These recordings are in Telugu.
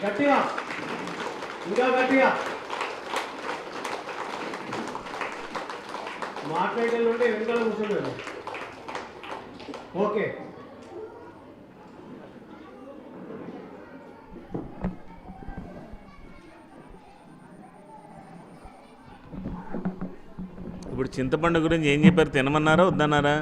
గట్టిగా, ఇంకా గట్టిగా మాట్లాడేళ్ళు ఉంటే వెనకాల కూర్చోలేదు. ఓకే, ఇప్పుడు చింతపండు గురించి ఏం చెప్పారు? తినమన్నారా వద్దన్నారా?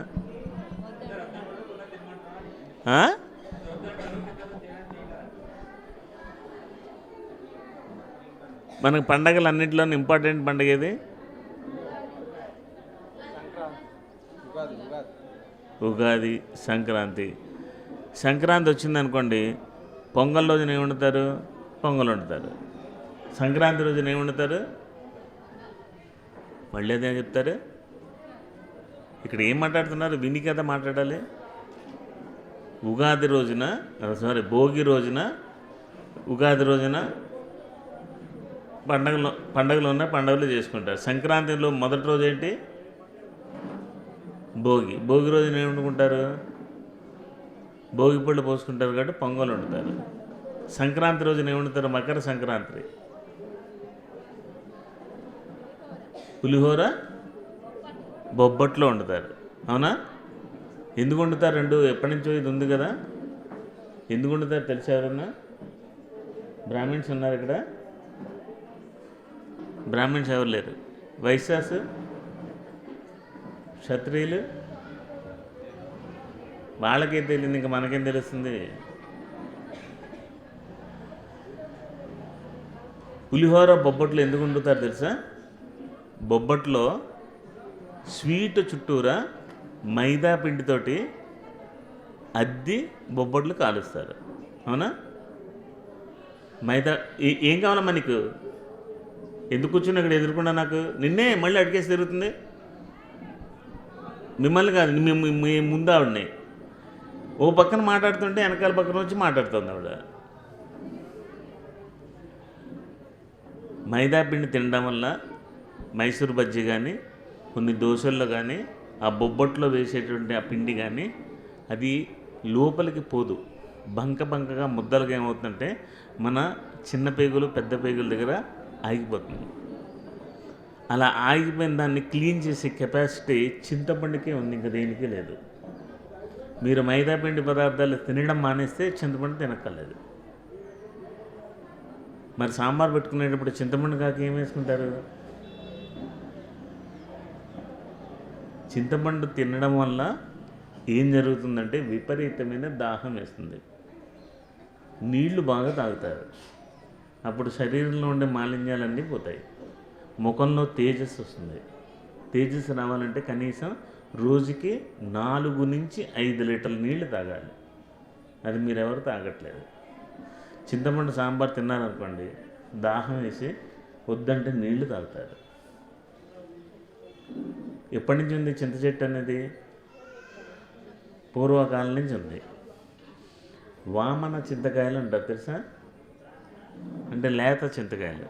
మనకు పండగలు అన్నింటిలో ఇంపార్టెంట్ పండుగ ఏది? ఉగాది, సంక్రాంతి. సంక్రాంతి వచ్చిందనుకోండి, పొంగల్ రోజున ఏమి వండుతారు? పొంగల్ వండుతారు. సంక్రాంతి రోజున ఏమి వండుతారు? మళ్ళీ అదే చెప్తారు. ఇక్కడ ఏం మాట్లాడుతున్నారు? విని కదా మాట్లాడాలి. ఉగాది రోజున, భోగి రోజున, ఉగాది రోజున పండగలు ఉన్న పండుగలు చేసుకుంటారు. సంక్రాంతిలో మొదటి రోజు ఏంటి? భోగి రోజున ఏమి వండుకుంటారు? భోగి పళ్ళు పోసుకుంటారు కాబట్టి పొంగల్ వండుతారు. సంక్రాంతి రోజున ఏమి వండుతారు? మకర సంక్రాంతి, పులిహోర, బొబ్బట్లో వండుతారు. అవునా? ఎందుకు వండుతారు? రెండు ఎప్పటి నుంచో ఇది ఉంది కదా. ఎందుకు వండుతారు తెలుసా? ఎవరన్నా బ్రాహ్మిన్స్ ఉన్నారు ఇక్కడ? బ్రాహ్మిన్స్ ఎవరు లేరు. వైశ్యాస్, క్షత్రియులు, వాళ్ళకేం తెలియదు, ఇంకా మనకేం తెలుస్తుంది? పులిహోర, బొబ్బట్లు ఎందుకు వండుతారు తెలుసా? బొబ్బట్లో స్వీట్ చుట్టూరా మైదా పిండితోటి అద్ది బొబ్బట్లు కాలుస్తారు. అవునా? మైదా ఏం కావాలమ్మా నీకు? ఎందుకు కూర్చుని ఇక్కడ ఎదుర్కొన్నా? నాకు నిన్నే మళ్ళీ అడిగేసి తిరుగుతుంది. మిమ్మల్ని కాదు, మీ ముందు ఆవిడని. ఓ పక్కన మాట్లాడుతుంటే వెనకాల పక్కన వచ్చి మాట్లాడుతుంది ఆవిడ. మైదా పిండి తినడం వల్ల మైసూర్ బజ్జీ కానీ, కొన్ని దోశల్లో కానీ, ఆ బొబ్బట్లో వేసేటువంటి ఆ పిండి కానీ అది లోపలికి పోదు. బంకగా ముద్దలుగా ఏమవుతుందంటే మన చిన్న పేగులు, పెద్ద పేగుల దగ్గర ఆగిపోతుంది. అలా ఆగిపోయిన దాన్ని క్లీన్ చేసే కెపాసిటీ చింతపండుకే ఉంది, ఇంకా దేనికి లేదు. మీరు మైదాపిండి పదార్థాలు తినడం మానేస్తే చింతపండు తినక్కర్లేదు. మరి సాంబార్ పెట్టుకునేటప్పుడు చింతపండు కాక ఏం వేసుకుంటారు? చింతపండు తినడం వల్ల ఏం జరుగుతుందంటే విపరీతమైన దాహం వేస్తుంది. నీళ్లు బాగా తాగుతారు. అప్పుడు శరీరంలో ఉండే మాలిన్యాలన్నీ పోతాయి. ముఖంలో తేజస్సు వస్తుంది. తేజస్సు రావాలంటే కనీసం రోజుకి 4 నుంచి 5 లీటర్ల నీళ్లు తాగాలి. అది మీరెవరు తాగట్లేదు. చింతపండు సాంబార్ తిన్నారనుకోండి, దాహం వేసి వద్దంటే నీళ్లు తాగుతారు. ఎప్పటి నుంచి ఉంది చింత చెట్టు అనేది? పూర్వకాలం నుంచి ఉంది. వామన చింతకాయలు అంటారు తెలుసా? అంటే లేత చింతకాయలు.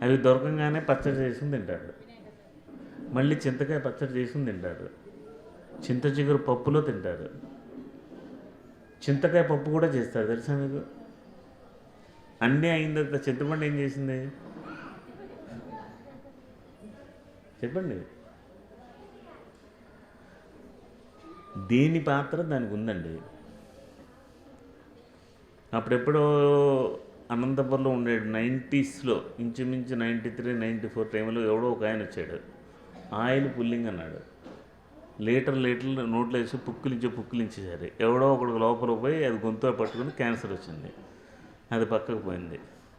అవి దొరకంగానే పచ్చడి చేసుకుని తింటారు. మళ్ళీ చింతకాయ పచ్చడి చేసుకుని తింటారు. చింత చిగురు పప్పులో తింటారు. చింతకాయ పప్పు కూడా చేస్తారు తెలుసా మీకు? అన్నీ అయిన తర్వాత చింతపండు ఏం చేసింది చెప్పండి? దేని పాత్ర దానికి ఉందండి. అప్పుడెప్పుడో అనంతపురంలో ఉండేడు 90స్లో, ఇంచుమించు 93, 94 టైంలో ఎవడో ఒక ఆయన వచ్చాడు. ఆయిల్ పుల్లింగ్ అన్నాడు. లీటర్లు నోట్లో వేసి పుక్కిలించేసారు. ఎవడో ఒకడు లోపల పోయి అది గొంతు పట్టుకుని క్యాన్సర్ వచ్చింది. అది పక్కకు పోయింది.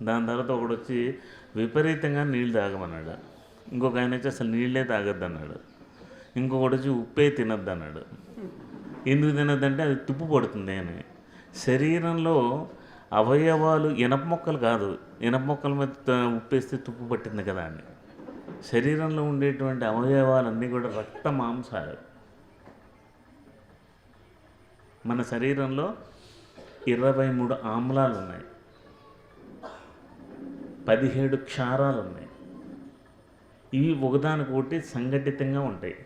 దాని తర్వాత ఒకడు వచ్చి విపరీతంగా నీళ్ళు తాగమన్నాడు. ఇంకొక ఆయన వచ్చి అసలు నీళ్ళే తాగొద్దు అన్నాడు. ఇంకొకటి వచ్చి ఉప్పే తినొద్దు అన్నాడు. ఎందుకు తినొద్దంటే అది తుప్పు పడుతుంది అని. శరీరంలో అవయవాలు ఇనప మొక్కలు కాదు, ఇనప మొక్కల మీద ఉప్పేస్తే తుప్పు పట్టింది కదా అని. శరీరంలో ఉండేటువంటి అవయవాలన్నీ కూడా రక్త మాంసాలు. మన శరీరంలో 23 ఆమ్లాలు ఉన్నాయి, 17 క్షారాలు ఉన్నాయి. ఇవి ఒకదానికొకటి సంఘటితంగా ఉంటాయి.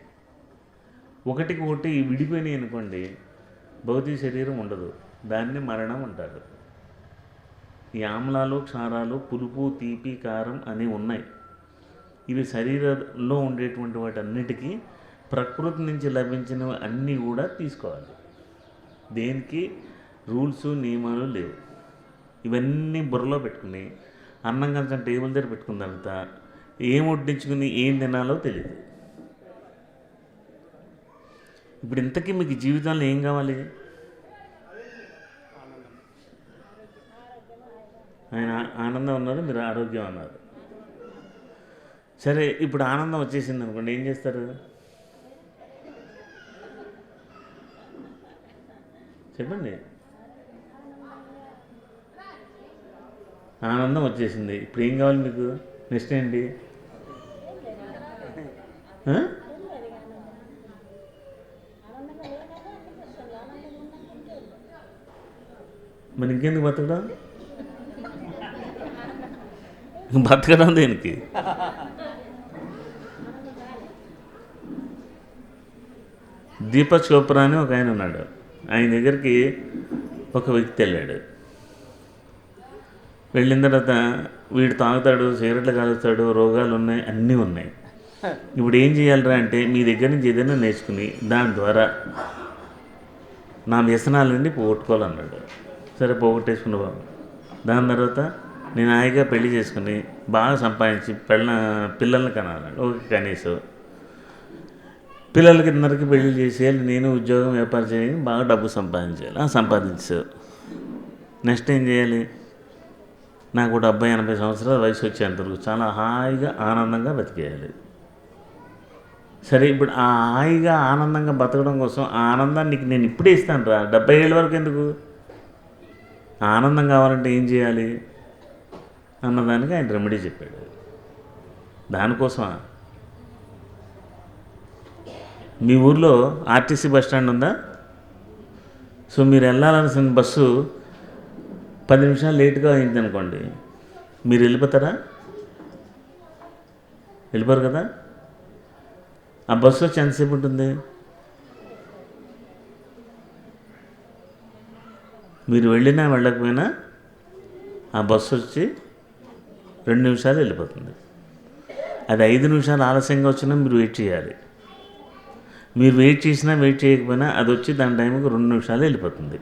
ఒకటికి ఒకటి విడిపోయినాయి అనుకోండి, భౌతిక శరీరం ఉండదు. దాన్ని మరణం అంటారు. ఈ ఆమ్లాలు, క్షారాలు, పులుపు, తీపి, కారం అనేవి ఉన్నాయి. ఇవి శరీరంలో ఉండేటువంటి వాటన్నిటికీ ప్రకృతి నుంచి లభించినవి అన్నీ కూడా తీసుకోవాలి. దేనికి రూల్స్, నియమాలు లేవు. ఇవన్నీ బుర్రలో పెట్టుకుని అన్నం కొంచెం టేబుల్ దగ్గర పెట్టుకున్న తర్వాత ఏం వడ్డించుకుని ఏం తినాలో తెలియదు. ఇప్పుడు ఇంతకీ మీకు జీవితంలో ఏం కావాలి? ఆయన ఆనందం అన్నారు, మీరు ఆరోగ్యం అన్నారు. సరే, ఇప్పుడు ఆనందం వచ్చేసింది అనుకోండి, ఏం చేస్తారు? చెప్పండి. ఆనందం వచ్చేసింది, ఇప్పుడు ఏం కావాలి మీకు? నెక్స్ట్ ఏంటి? మరి ఇంకెందుకు బతకడం? బతకడం దేనికి? దీపక్ చోప్రా అని ఒక ఆయన ఉన్నాడు. ఆయన దగ్గరికి ఒక వ్యక్తి వెళ్ళాడు. వెళ్ళిన తర్వాత వీడు తాగుతాడు, సిగరెట్లు కాలుస్తాడు, రోగాలు ఉన్నాయి, అన్నీ ఉన్నాయి. ఇప్పుడు ఏం చేయాలరా అంటే, మీ దగ్గర నుంచి ఏదైనా నేర్చుకుని దాని ద్వారా నా వ్యసనాలన్నీ పోగొట్టుకోవాలన్నాడు. సరే, పోగొట్టేసుకున్న బాబు. దాని తర్వాత నేను హాయిగా పెళ్లి చేసుకుని బాగా సంపాదించి పిల్లల్ని కనాలన్నాడు. ఓకే, కనీసం పిల్లలకి ఇద్దరికి పెళ్లి చేసేయాలి, నేను ఉద్యోగం, వ్యాపారం చేయాలి, బాగా డబ్బు సంపాదించాలి. సంపాదించావు. నెక్స్ట్ ఏం చేయాలి? నాకు 70-80 సంవత్సరాల వయసు వచ్చేంతవరకు చాలా హాయిగా ఆనందంగా బతికేయాలి. సరే, ఇప్పుడు ఆ హాయిగా ఆనందంగా బతకడం కోసం ఆ ఆనందాన్ని నేను ఇప్పుడే ఇస్తాను రా, 70 ఏళ్ళ వరకు ఎందుకు? ఆనందం కావాలంటే ఏం చేయాలి అన్నదానికి ఆయన రెమెడీ చెప్పాడు. దానికోసమా? మీ ఊర్లో ఆర్టీసీ బస్ స్టాండ్ ఉందా? సో మీరు వెళ్ళాల్సిన బస్సు 10 నిమిషాలు లేటుగా అయింది అనుకోండి, మీరు వెళ్ళిపోతారా? వెళ్ళిపోరు కదా. ఆ బస్సు వచ్చి ఎంతసేపు ఉంటుంది? మీరు వెళ్ళినా వెళ్ళకపోయినా ఆ బస్సు వచ్చి 2 నిమిషాలు వెళ్ళిపోతుంది. అది 5 నిమిషాలు ఆలస్యంగా వచ్చినా మీరు వెయిట్ చేయాలి. మీరు వెయిట్ చేసినా వెయిట్ చేయకపోయినా అది వచ్చి దాని టైంకి 2 నిమిషాలు వెళ్ళిపోతుంది.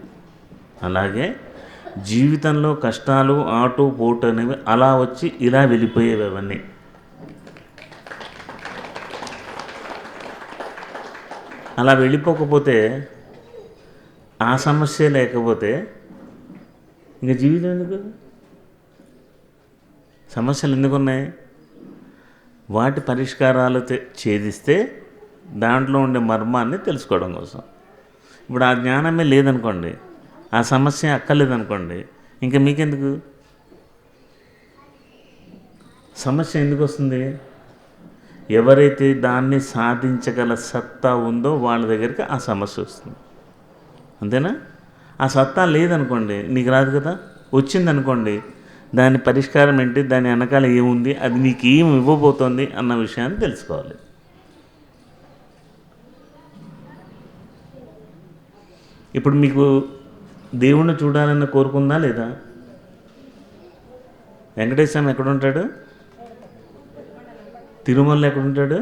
అలాగే జీవితంలో కష్టాలు, ఆటు పోటు అనేవి అలా వచ్చి ఇలా వెళ్ళిపోయేవి. అవన్నీ అలా వెళ్ళిపోకపోతే, ఆ సమస్య లేకపోతే ఇంకా జీవితం ఎందుకు? సమస్యలు ఎందుకు ఉన్నాయి? వాటి పరిష్కారాలు ఛేదిస్తే దాంట్లో ఉండే మర్మాన్ని తెలుసుకోవడం కోసం. ఇప్పుడు ఆ జ్ఞానమే లేదనుకోండి, ఆ సమస్య అక్కర్లేదనుకోండి, ఇంకా మీకెందుకు? సమస్య ఎందుకు వస్తుంది? ఎవరైతే దాన్ని సాధించగల సత్తా ఉందో వాళ్ళ దగ్గరికి ఆ సమస్య వస్తుంది. అంతేనా? ఆ సత్తా లేదనుకోండి, నీకు రాదు కదా. వచ్చిందనుకోండి, దాని పరిష్కారం ఏంటి, దాని వెనకాల ఏముంది, అది నీకు ఏం ఇవ్వబోతోంది అన్న విషయాన్ని తెలుసుకోవాలి. ఇప్పుడు మీకు దేవుణ్ణి చూడాలని కోరుకుందా లేదా? వెంకటేశ్వర స్వామి ఎక్కడుంటాడు? తిరుమలలో ఎక్కడుంటాడు?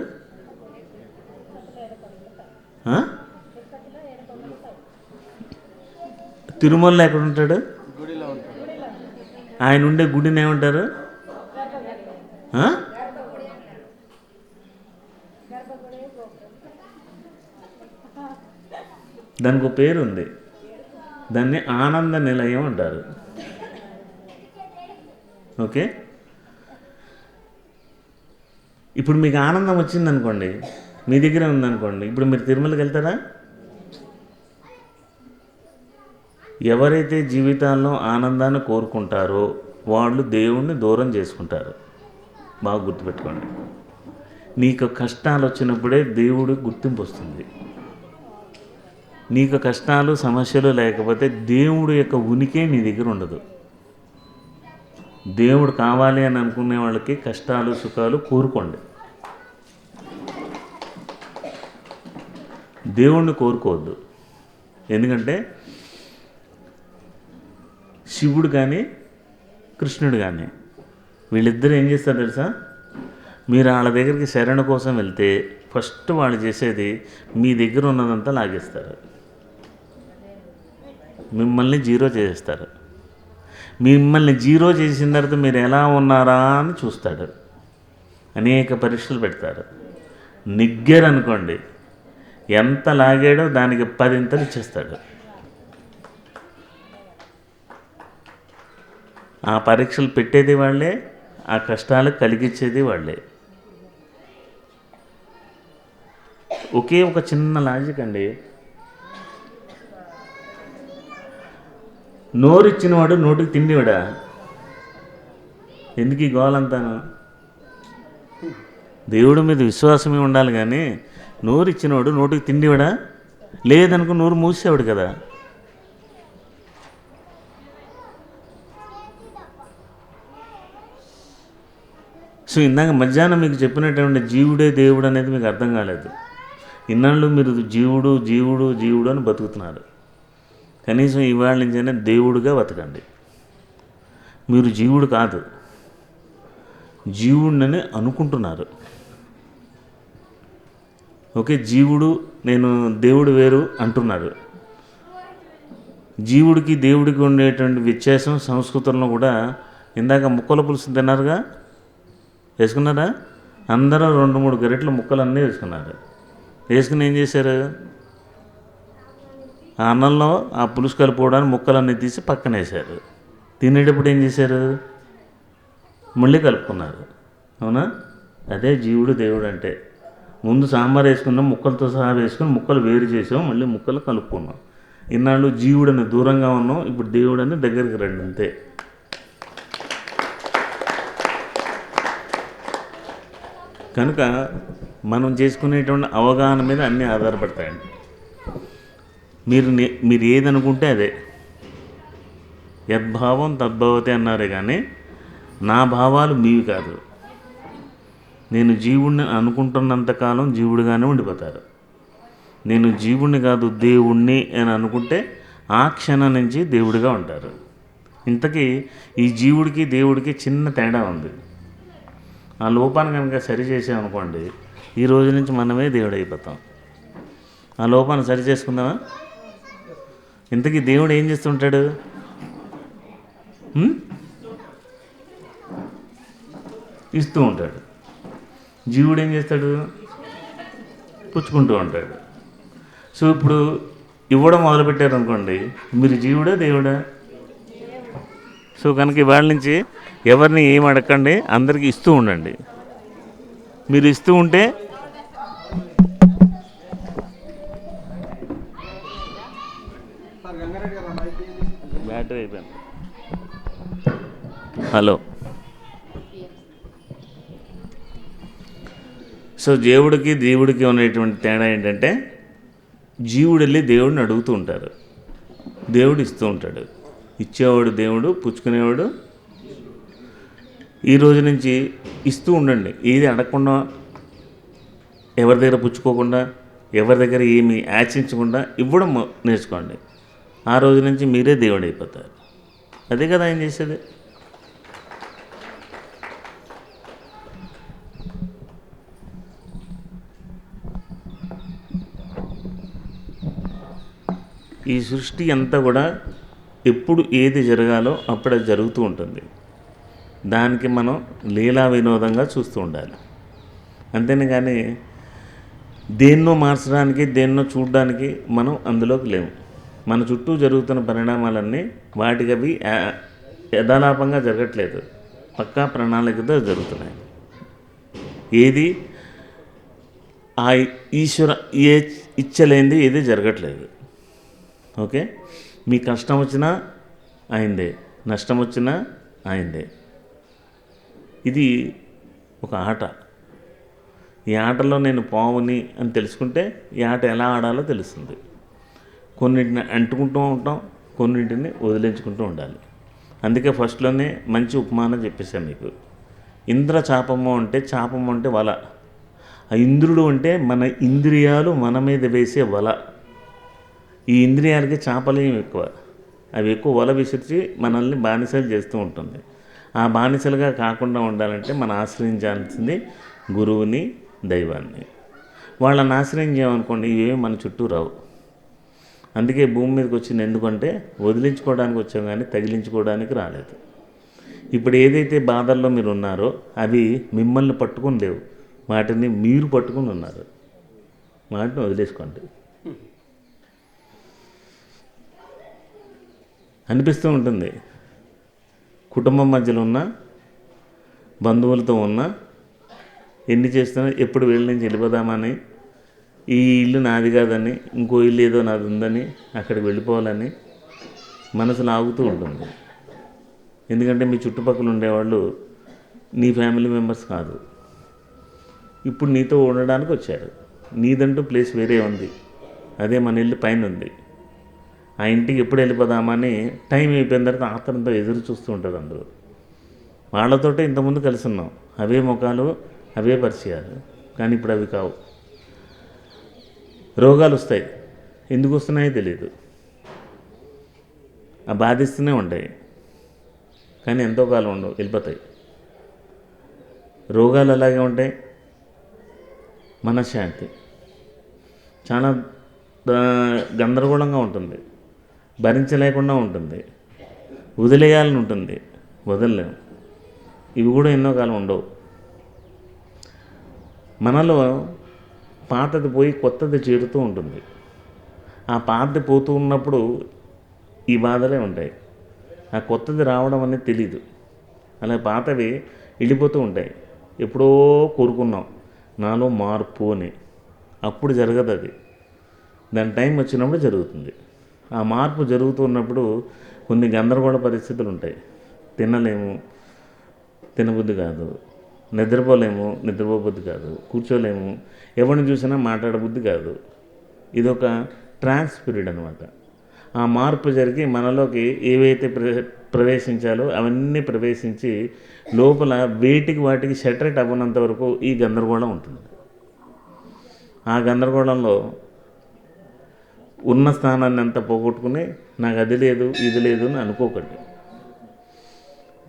తిరుమలలో ఎక్కడుంటాడు? ఆయన ఉండే గుడిని ఏమంటారు? దానికి ఒక పేరు ఉంది. దాన్ని ఆనంద నిలయం అంటారు. ఓకే, ఇప్పుడు మీకు ఆనందం వచ్చిందనుకోండి, మీ దగ్గర ఉందనుకోండి, ఇప్పుడు మీరు తిరుమలకి వెళ్తారా? ఎవరైతే జీవితాల్లో ఆనందాన్ని కోరుకుంటారో వాళ్ళు దేవుణ్ణి దూరం చేసుకుంటారు. బాగా గుర్తుపెట్టుకోండి. నీకు కష్టాలు వచ్చినప్పుడే దేవుడి గుర్తింపు వస్తుంది. నీకు కష్టాలు, సమస్యలు లేకపోతే దేవుడు యొక్క ఉనికి నీ దగ్గర ఉండదు. దేవుడు కావాలి అని అనుకునే వాళ్ళకి కష్టాలు, సుఖాలు కోరుకోండి. దేవుణ్ణి కోరుకోవద్దు. ఎందుకంటే శివుడు కానీ కృష్ణుడు కానీ. వీళ్ళిద్దరూ ఏం చేస్తారు తెలుసా? మీరు వాళ్ళ దగ్గరికి శరణ కోసం వెళ్తే ఫస్ట్ వాళ్ళు చేసేది మీ దగ్గర ఉన్నదంతా లాగేస్తారు, మిమ్మల్ని జీరో చేసేస్తారు. మిమ్మల్ని జీరో చేసిన తర్వాత మీరు ఎలా ఉన్నారా అని చూస్తాడు. అనేక పరీక్షలు పెడతారు. నిగ్గరు అనుకోండి, ఎంత లాగాడో దానికి 10 ఇచ్చేస్తాడు. ఆ పరీక్షలు పెట్టేది వాళ్ళే, ఆ కష్టాలు కలిగించేది వాళ్ళే. ఒకే ఒక చిన్న లాజిక్ అండి. నోరిచ్చినవాడు నోటికి తిండివాడా? ఎందుకు ఈ గోలంతాను? దేవుడి మీద విశ్వాసమే ఉండాలి కానీ నోరిచ్చినవాడు నోటికి తిండివాడా? లేదనుకో నోరు మూసేవాడు కదా. సో ఇందాక మధ్యాహ్నం మీకు చెప్పినటువంటి జీవుడే దేవుడు అనేది మీకు అర్థం కాలేదు. ఇన్నాళ్ళు మీరు జీవుడు జీవుడు జీవుడు అని బతుకుతున్నారు. కనీసం ఇవాళ నుంచైనా దేవుడుగా బతకండి. మీరు జీవుడు కాదు, జీవుడిని అనుకుంటున్నారు. ఓకే, జీవుడు నేను దేవుడు వేరు అంటున్నారు. జీవుడికి దేవుడికి ఉండేటువంటి వ్యత్యాసం సంస్కృతంలో కూడా ఇందాక ముక్కల పులుసు తిన్నారుగా, వేసుకున్నారా? అందరూ 2-3 గరిటెల ముక్కలు అన్నీ వేసుకున్నారు. వేసుకుని ఏం చేశారు? ఆ అన్నంలో ఆ పులుసు కలిపోవడానికి ముక్కలన్నీ తీసి పక్కన వేశారు. తినేటప్పుడు ఏం చేశారు? మళ్ళీ కలుపుకున్నారు. అవునా? అదే జీవుడు దేవుడు అంటే. ముందు సాంబార్ వేసుకున్నాం, ముక్కలతో సహా వేసుకుని ముక్కలు వేరు చేసాం, మళ్ళీ ముక్కలు కలుపుకున్నాం. ఇన్నాళ్ళు జీవుడని దూరంగా ఉన్నాం, ఇప్పుడు దేవుడని దగ్గరికి రండి, అంతే. కనుక మనం చేసుకునేటువంటి అవగాహన మీద అన్నీ ఆధారపడతాయండి. మీరు ఏదనుకుంటే అదే. యద్భావం తద్భవతి అన్నారే కానీ నా భావాలు మీవి కాదు. నేను జీవుణ్ణి అనుకుంటున్నంతకాలం జీవుడిగానే ఉండిపోతారు. నేను జీవుణ్ణి కాదు దేవుణ్ణి అని అనుకుంటే ఆ క్షణం నుంచి దేవుడిగా ఉంటారు. ఇంతకీ ఈ జీవుడికి దేవుడికి చిన్న తేడా ఉంది. ఆ లోపాన్ని కనుక సరి చేసామనుకోండి, ఈ రోజు నుంచి మనమే దేవుడు అయిపోతాం. ఆ లోపాన్ని సరి చేసుకుందామా? ఇంతకీ దేవుడు ఏం చేస్తుంటాడు? ఇస్తూ ఉంటాడు. జీవుడు ఏం చేస్తాడు? పుచ్చుకుంటూ ఉంటాడు. సో ఇప్పుడు ఇవ్వడం మొదలుపెట్టారు అనుకోండి, మీరు జీవుడా దేవుడా? సో కనుక ఇవాళ నుంచి ఎవరిని ఏం అడగండి, అందరికీ ఇస్తూ ఉండండి. మీరు ఇస్తూ ఉంటే బ్యాటరీ అయిపోయింది. హలో. సో దేవుడికి దేవుడికి ఉన్నటువంటి తేడా ఏంటంటే, జీవుడు వెళ్ళి దేవుడిని అడుగుతూ ఉంటారు, దేవుడు ఇస్తూ ఉంటాడు. ఇచ్చేవాడు దేవుడు, పుచ్చుకునేవాడు. ఈ రోజు నుంచి ఇస్తూ ఉండండి. ఏది అడగకుండా, ఎవరి దగ్గర పుచ్చుకోకుండా, ఎవరి దగ్గర ఏమి యాచించకుండా ఇవ్వడం నేర్చుకోండి. ఆ రోజు నుంచి మీరే దేవుడు అయిపోతారు. అదే కదా ఆయన చేసేది. ఈ సృష్టి అంతా కూడా ఎప్పుడు ఏది జరగాలో అప్పుడు అది జరుగుతూ ఉంటుంది. దానికి మనం లీలా వినోదంగా చూస్తూ ఉండాలి. అంతేనే కానీ దేన్నో మార్చడానికి, దేన్నో చూడడానికి మనం అందులోకి లేము. మన చుట్టూ జరుగుతున్న పరిణామాలన్నీ వాటికి అవి యథాలాపంగా జరగట్లేదు, పక్కా ప్రణాళికతో జరుగుతున్నాయి. ఏది ఆ ఈశ్వర ఇచ్చలేంది ఏది జరగట్లేదు. ఓకే, మీ కష్టం వచ్చినా అయిందే, నష్టం వచ్చినా అయిందే. ఇది ఒక ఆట. ఈ ఆటలో నేను పావుని అని తెలుసుకుంటే ఈ ఆట ఎలా ఆడాలో తెలుస్తుంది. కొన్నింటిని అంటుకుంటూ ఉంటాం, కొన్నింటిని వదిలించుకుంటూ ఉండాలి. అందుకే ఫస్ట్లోనే మంచి ఉపమానం చెప్పేశాను మీకు. ఇంద్ర చాపము అంటే, చాపము అంటే వల. ఆ ఇంద్రుడు అంటే మన ఇంద్రియాలు మన మీద వేసే వల. ఈ ఇంద్రియాలకి చాపలేం ఎక్కువ, అవి ఎక్కువ వల విసిరిచి మనల్ని బానిసలు చేస్తూ ఉంటుంది. ఆ బానిసలుగా కాకుండా ఉండాలంటే మనం ఆశ్రయించాల్సింది గురువుని, దైవాన్ని. వాళ్ళని ఆశ్రయించామనుకోండి ఇవేమి మన చుట్టూ రావు. అందుకే భూమి మీదకి వచ్చింది ఎందుకంటే వదిలించుకోవడానికి వచ్చాం కానీ తగిలించుకోవడానికి రాలేదు. ఇప్పుడు ఏదైతే బాధల్లో మీరు ఉన్నారో అవి మిమ్మల్ని పట్టుకుని లేవు, వాటిని మీరు పట్టుకుని ఉన్నారు. వాటిని వదిలేసుకోండి. అనిపిస్తూ ఉంటుంది కుటుంబం మధ్యలో ఉన్న, బంధువులతో ఉన్న, ఎన్ని చేస్తున్నా ఎప్పుడు వీళ్ళ నుంచి వెళ్ళిపోదామని, ఈ ఇల్లు నాది కాదని, ఇంకో ఇల్లు ఏదో నాది ఉందని అక్కడికి వెళ్ళిపోవాలని మనసు లాగుతూ ఉంటుంది. ఎందుకంటే మీ చుట్టుపక్కల ఉండేవాళ్ళు నీ ఫ్యామిలీ మెంబర్స్ కాదు, ఇప్పుడు నీతో ఉండడానికి వచ్చారు. నీదంటూ ప్లేస్ వేరే ఉంది, అదే మన ఇల్లు పైన ఉంది. ఆ ఇంటికి ఎప్పుడు వెళ్ళిపోదామని టైం అయిపోయిన తర్వాత ఆత్రంతో ఎదురు చూస్తూ ఉంటారు అందరూ. వాళ్ళతోటే ఇంతకుముందు కలిసి ఉన్నాం, అవే ముఖాలు, అవే పరిచయాలు. కానీ ఇప్పుడు అవి కావు. రోగాలు వస్తాయి, ఎందుకు వస్తున్నాయో తెలియదు, ఆ బాధిస్తూనే ఉంటాయి. కానీ ఎంతో కాలం ఉండవు, వెళ్ళిపోతాయి. రోగాలు అలాగే ఉంటాయి. మనశ్శాంతి చాలా గందరగోళంగా ఉంటుంది, భరించలేకుండా ఉంటుంది, వదిలేయాలని ఉంటుంది, వదలలేము. ఇవి కూడా ఎన్నో కాలం ఉండవు. మనలో పాతది పోయి కొత్తది చేరుతూ ఉంటుంది. ఆ పాతది పోతూ ఉన్నప్పుడు ఈ బాధలే ఉంటాయి. ఆ కొత్తది రావడం అనేది తెలీదు. అలా పాతవి వెళ్ళిపోతూ ఉంటాయి. ఎప్పుడో కోరుకున్నాం నాలో మార్పు అని, అప్పుడు జరగదు అది. దాని టైం వచ్చినప్పుడు జరుగుతుంది. ఆ మార్పు జరుగుతున్నప్పుడు కొన్ని గందరగోళ పరిస్థితులు ఉంటాయి. తినలేము, తినబుద్ధి కాదు, నిద్రపోలేము, నిద్రపోబుద్ధి కాదు, కూర్చోలేము, ఎవరిని చూసినా మాట్లాడబుద్ధి కాదు. ఇదొక ట్రాన్స్ పీరియడ్ అనమాట. ఆ మార్పు జరిగి మనలోకి ఏవైతే ప్రవేశించాలో అవన్నీ ప్రవేశించి లోపల వాటికి సెటరేట్ అవ్వనంత వరకు ఈ గందరగోళం ఉంటుంది. ఆ గందరగోళంలో ఉన్న స్థానాన్ని అంతా పోగొట్టుకుని నాకు అది లేదు ఇది లేదు అని అనుకోకండి.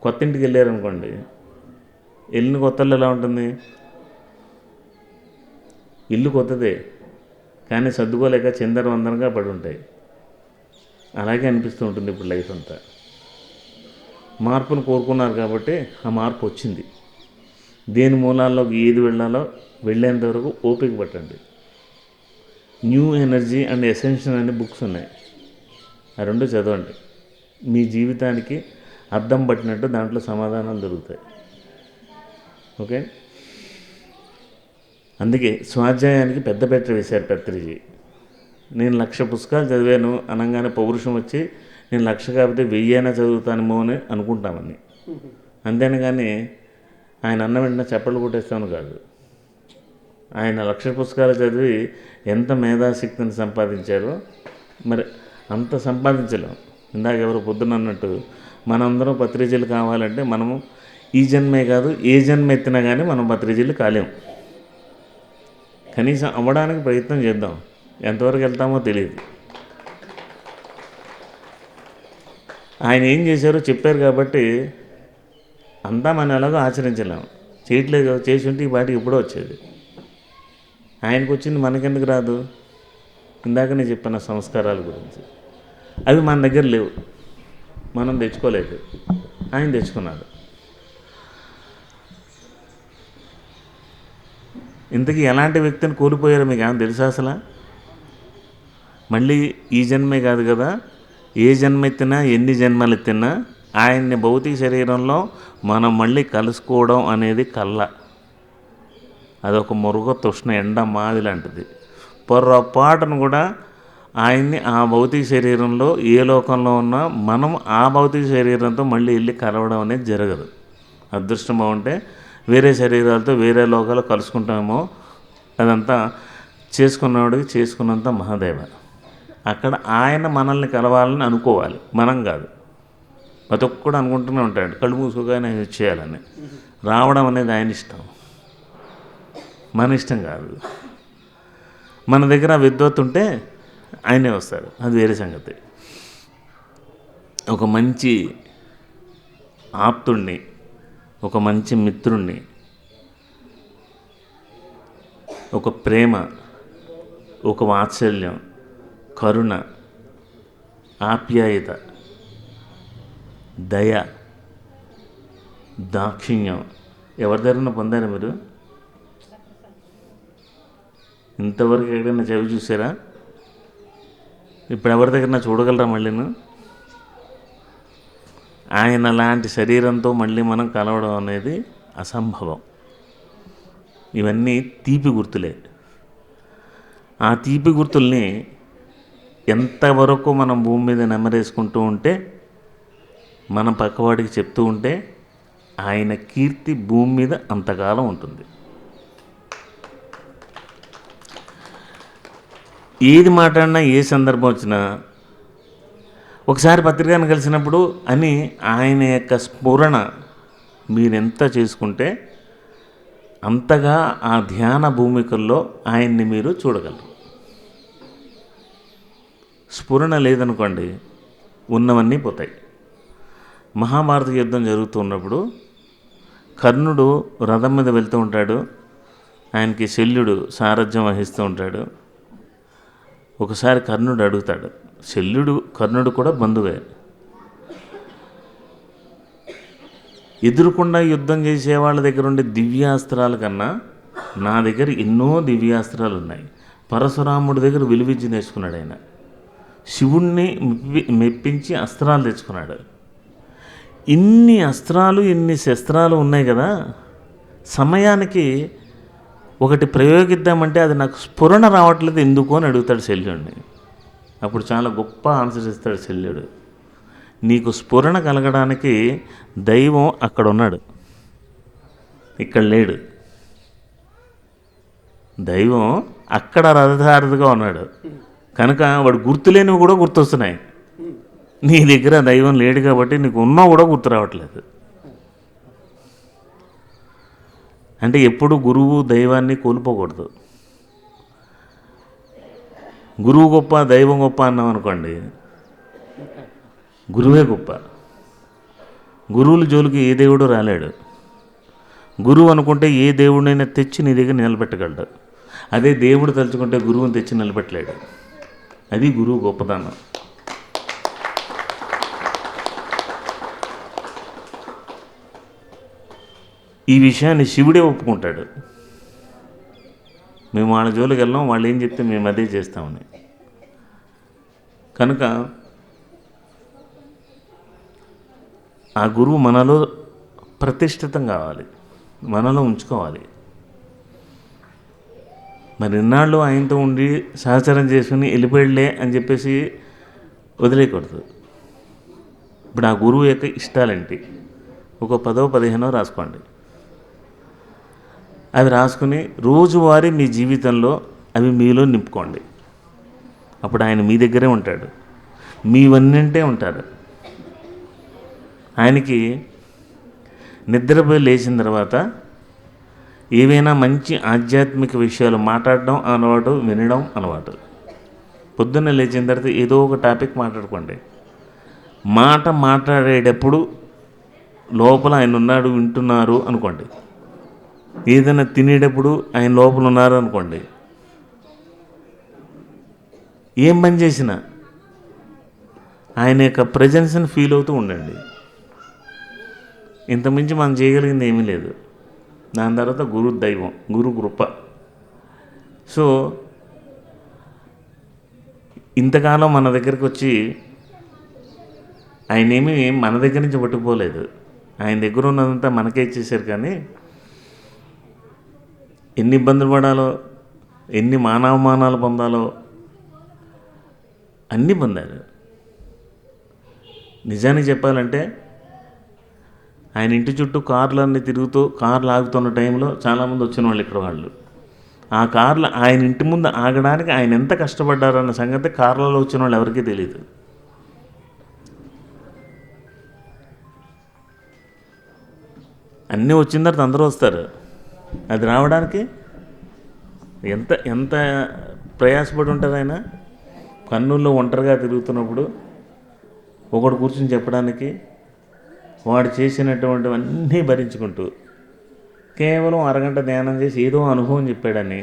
కొత్త ఇంటికి వెళ్ళారనుకోండి, వెళ్ళిన కొత్తలో ఎలా ఉంటుంది? ఇల్లు కొత్తదే కానీ సర్దుకోలేక చిందరవందరగా పడి ఉంటాయి. అలాగే అనిపిస్తూ ఉంటుంది ఇప్పుడు లైఫ్ అంతా. మార్పును కోరుకున్నారు కాబట్టి ఆ మార్పు వచ్చింది. దేని మూలాల్లోకి ఏది వెళ్ళాలో వెళ్ళేంత వరకు ఓపిక పట్టండి. న్యూ ఎనర్జీ అండ్ ఎసెన్షియల్ అనే బుక్స్ ఉన్నాయి, ఆ రెండు చదవండి. మీ జీవితానికి అద్దం పట్టినట్టు దాంట్లో సమాధానాలు దొరుకుతాయి. ఓకే, అందుకే స్వాధ్యాయానికి పెద్ద పీట వేశారు పత్రిజీ. నేను 1,00,000 పుస్తకాలు చదివాను అనగానే పౌరుషం వచ్చి నేను 1,00,000 కాకపోతే 1000 అయినా చదువుతానేమో అని అనుకుంటామని. అంతేను కానీ ఆయన అన్న వెంటనే చప్పట్లు కొట్టేస్తాను కాదు. ఆయన 1,00,000 పుస్తకాలు చదివి ఎంత మేధాశక్తిని సంపాదించారో మరి అంత సంపాదించలేం. ఇందాక ఎవరు పొద్దున అన్నట్టు మనందరం పత్రిజీలు కావాలంటే మనము ఈ జన్మే కాదు ఏ జన్మ ఎత్తినా కానీ మనం పత్రిజీలు కాలేం. కనీసం అవ్వడానికి ప్రయత్నం చేద్దాం. ఎంతవరకు వెళ్తామో తెలియదు. ఆయన ఏం చేశారో చెప్పారు కాబట్టి అంతా మనం ఎలాగో ఆచరించలేము. చేయట్లేదు కదా, చేసి ఉంటే ఈ పాటికి ఎప్పుడో వచ్చేది. ఆయనకు వచ్చింది మనకెందుకు రాదు? ఇందాక నేను చెప్పిన సంస్కారాల గురించి అవి మన దగ్గర లేవు, మనం తెచ్చుకోలేదు, ఆయన తెచ్చుకున్నాడు. ఇంతకీ ఎలాంటి వ్యక్తిని కోల్పోయారో మీకు ఏమైనా తెలుసా అసలు? మళ్ళీ ఈ జన్మే కాదు కదా, ఏ జన్మ ఎత్తినా ఎన్ని జన్మలు ఎత్తినా ఆయన్ని భౌతిక శరీరంలో మనం మళ్ళీ కలుసుకోవడం అనేది కళ్ళ. అదొక మురుగ తృష్ణ ఎండ మాది లాంటిది. పొర్రపాటును కూడా ఆయన్ని ఆ భౌతిక శరీరంలో ఏ లోకంలో ఉన్నా మనం ఆ భౌతిక శరీరంతో మళ్ళీ వెళ్ళి కలవడం అనేది జరగదు. అదృష్టం బాగుంటే వేరే శరీరాలతో వేరే లోకాలు కలుసుకుంటామేమో, అదంతా చేసుకున్నవాడికి చేసుకున్నంత మహాదేవ. అక్కడ ఆయన మనల్ని కలవాలని అనుకోవాలి, మనం కాదు. ప్రతి ఒక్కడు అనుకుంటూనే ఉంటాడు కళ్ళు మూసుకోగానే ఆయన చేయాలని. రావడం అనేది ఆయన ఇష్టం, మన ఇష్టం కాదు. మన దగ్గర విద్వత్ ఉంటే ఆయనే వస్తారు, అది వేరే సంగతి. ఒక మంచి ఆప్తుడిని ఒక మంచి మిత్రుణ్ణి, ఒక ప్రేమ, ఒక వాత్సల్యం, కరుణ, ఆప్యాయత, దయ, దాక్షిణ్యం ఎవరి దగ్గర పొందారా మీరు? ఇంతవరకు ఎక్కడైనా చదివి చూసారా? ఇప్పుడు ఎవరి దగ్గర చూడగలరా మళ్ళీను? ఆయన లాంటి శరీరంతో మళ్ళీ మనం కలవడం అనేది అసంభవం. ఇవన్నీ తీపి గుర్తులే. ఆ తీపి గుర్తుల్ని ఎంతవరకు మనం భూమి మీద నెమరేసుకుంటూ ఉంటే, మన పక్కవాడికి చెప్తూ ఉంటే, ఆయన కీర్తి భూమి మీద అంతకాలం ఉంటుంది. ఏది మాట్లాడినా, ఏ సందర్భం వచ్చినా, ఒకసారి పత్రికను కలిసినప్పుడు అని ఆయన యొక్క స్ఫురణ మీరెంత చేసుకుంటే అంతగా ఆ ధ్యాన భూమికల్లో ఆయన్ని మీరు చూడగలరు. స్ఫురణ లేదనుకోండి, ఉన్నవన్నీ పోతాయి. మహాభారత యుద్ధం జరుగుతున్నప్పుడు కర్ణుడు రథం మీద వెళ్తూ ఉంటాడు. ఆయనకి శల్యుడు సారథ్యం వహిస్తూ ఉంటాడు. ఒకసారి కర్ణుడు అడుగుతాడు, కర్ణుడు కూడా బంధువే, ఎదురుకుండా యుద్ధం చేసే వాళ్ళ దగ్గర ఉండే దివ్యాస్త్రాల కన్నా నా దగ్గర ఎన్నో దివ్యాస్త్రాలు ఉన్నాయి. పరశురాముడి దగ్గర విలువిద్య నేర్చుకున్నాడు ఆయన. శివుణ్ణి మెప్పించి అస్త్రాలు తెచ్చుకున్నాడు. ఇన్ని అస్త్రాలు, ఇన్ని శస్త్రాలు ఉన్నాయి కదా, సమయానికి ఒకటి ప్రయోగిద్దామంటే అది నాకు స్ఫురణ రావట్లేదు ఎందుకు అని అడుగుతాడు శల్యుడిని. అప్పుడు చాలా గొప్ప ఆన్సర్ ఇస్తాడు శల్యుడు. నీకు స్ఫురణ కలగడానికి దైవం అక్కడ ఉన్నాడు, ఇక్కడ లేడు. దైవం అక్కడ రథసారథిగా ఉన్నాడు కనుక వాడు గుర్తులేనివి కూడా గుర్తొస్తున్నాయి. నీ దగ్గర దైవం లేడు కాబట్టి నీకు ఉన్నా కూడా గుర్తు రావట్లేదు. అంటే ఎప్పుడు గురువు దైవాన్ని కోల్పోకూడదు. గురువు గొప్ప, దైవం గొప్ప అన్నాం అనుకోండి, గురువే గొప్ప. గురువుల జోలికి ఏ దేవుడు రాలేడు. గురువు అనుకుంటే ఏ దేవుడినైనా తెచ్చి నీ దగ్గర నిలబెట్టగలడు. అదే దేవుడు తలుచుకుంటే గురువుని తెచ్చి నిలబెట్టలేడు. అది గురువు గొప్పదనం. ఈ విషయాన్ని శివుడే ఒప్పుకుంటాడు. మేము వాళ్ళ జోలికి వెళ్ళాం, వాళ్ళు ఏం చెప్తే మేము అదే చేస్తామని. కనుక ఆ గురువు మనలో ప్రతిష్ఠితం కావాలి, మనలో ఉంచుకోవాలి. మరి ఇన్నాళ్ళు ఆయనతో ఉండి సహచరం చేసుకుని వెళ్ళిపోయాడులే అని చెప్పేసి వదిలేయకూడదు. ఇప్పుడు ఆ గురువు యొక్క ఇష్టాలేంటి, ఒక 10, 15 రాసుకోండి. అవి రాసుకుని రోజువారీ మీ జీవితంలో అవి మీలో నింపుకోండి. అప్పుడు ఆయన మీ దగ్గరే ఉంటాడు, మీవన్నింటే ఉంటారు. ఆయనకి నిద్రపోయి లేచిన తర్వాత ఏవైనా మంచి ఆధ్యాత్మిక విషయాలు మాట్లాడడం అలవాటు, వినడం అలవాటు. పొద్దున్న లేచిన తర్వాత ఏదో ఒక టాపిక్ మాట్లాడుకోండి. మాట్లాడేటప్పుడు లోపల ఆయన ఉన్నాడు, వింటున్నారు అనుకోండి. ఏదైనా తినేటప్పుడు ఆయన లోపల ఉన్నారు అనుకోండి. ఏం పని చేసినా ఆయన యొక్క ప్రజెన్స్ని ఫీల్ అవుతూ ఉండండి. ఇంతకుమించి మనం చేయగలిగింది ఏమీ లేదు. దాని తర్వాత గురు దైవం, గురు కృప. సో ఇంతకాలం మన దగ్గరికి వచ్చి ఆయన ఏమీ మన దగ్గర నుంచి పట్టుకుపోలేదు. ఆయన దగ్గర ఉన్నదంతా మనకే ఇచ్చేసారు. కానీ ఎన్ని ఇబ్బందులు పడాలో, ఎన్ని మానవమానాలు పొందాలో అన్నీ పొందారు. నిజానికి చెప్పాలంటే ఆయన ఇంటి చుట్టూ కార్లన్నీ తిరుగుతూ, కార్లు ఆగుతున్న టైంలో చాలామంది వచ్చిన వాళ్ళు ఇక్కడ వాళ్ళు. ఆ కార్లు ఆయన ఇంటి ముందు ఆగడానికి ఆయన ఎంత కష్టపడ్డారన్న సంగతి కార్లలో వచ్చిన వాళ్ళు ఎవరికీ తెలియదు. అన్నీ వచ్చిన తర్వాత అందరూ వస్తారు. అది రావడానికి ఎంత ఎంత ప్రయాసపడి ఉంటారు ఆయన. కర్నూలులో ఒంటరిగా తిరుగుతున్నప్పుడు ఒకడు కూర్చుని చెప్పడానికి వాడు చేసినటువంటివన్నీ భరించుకుంటూ కేవలం అరగంట ధ్యానం చేసి ఏదో అనుభవం చెప్పాడని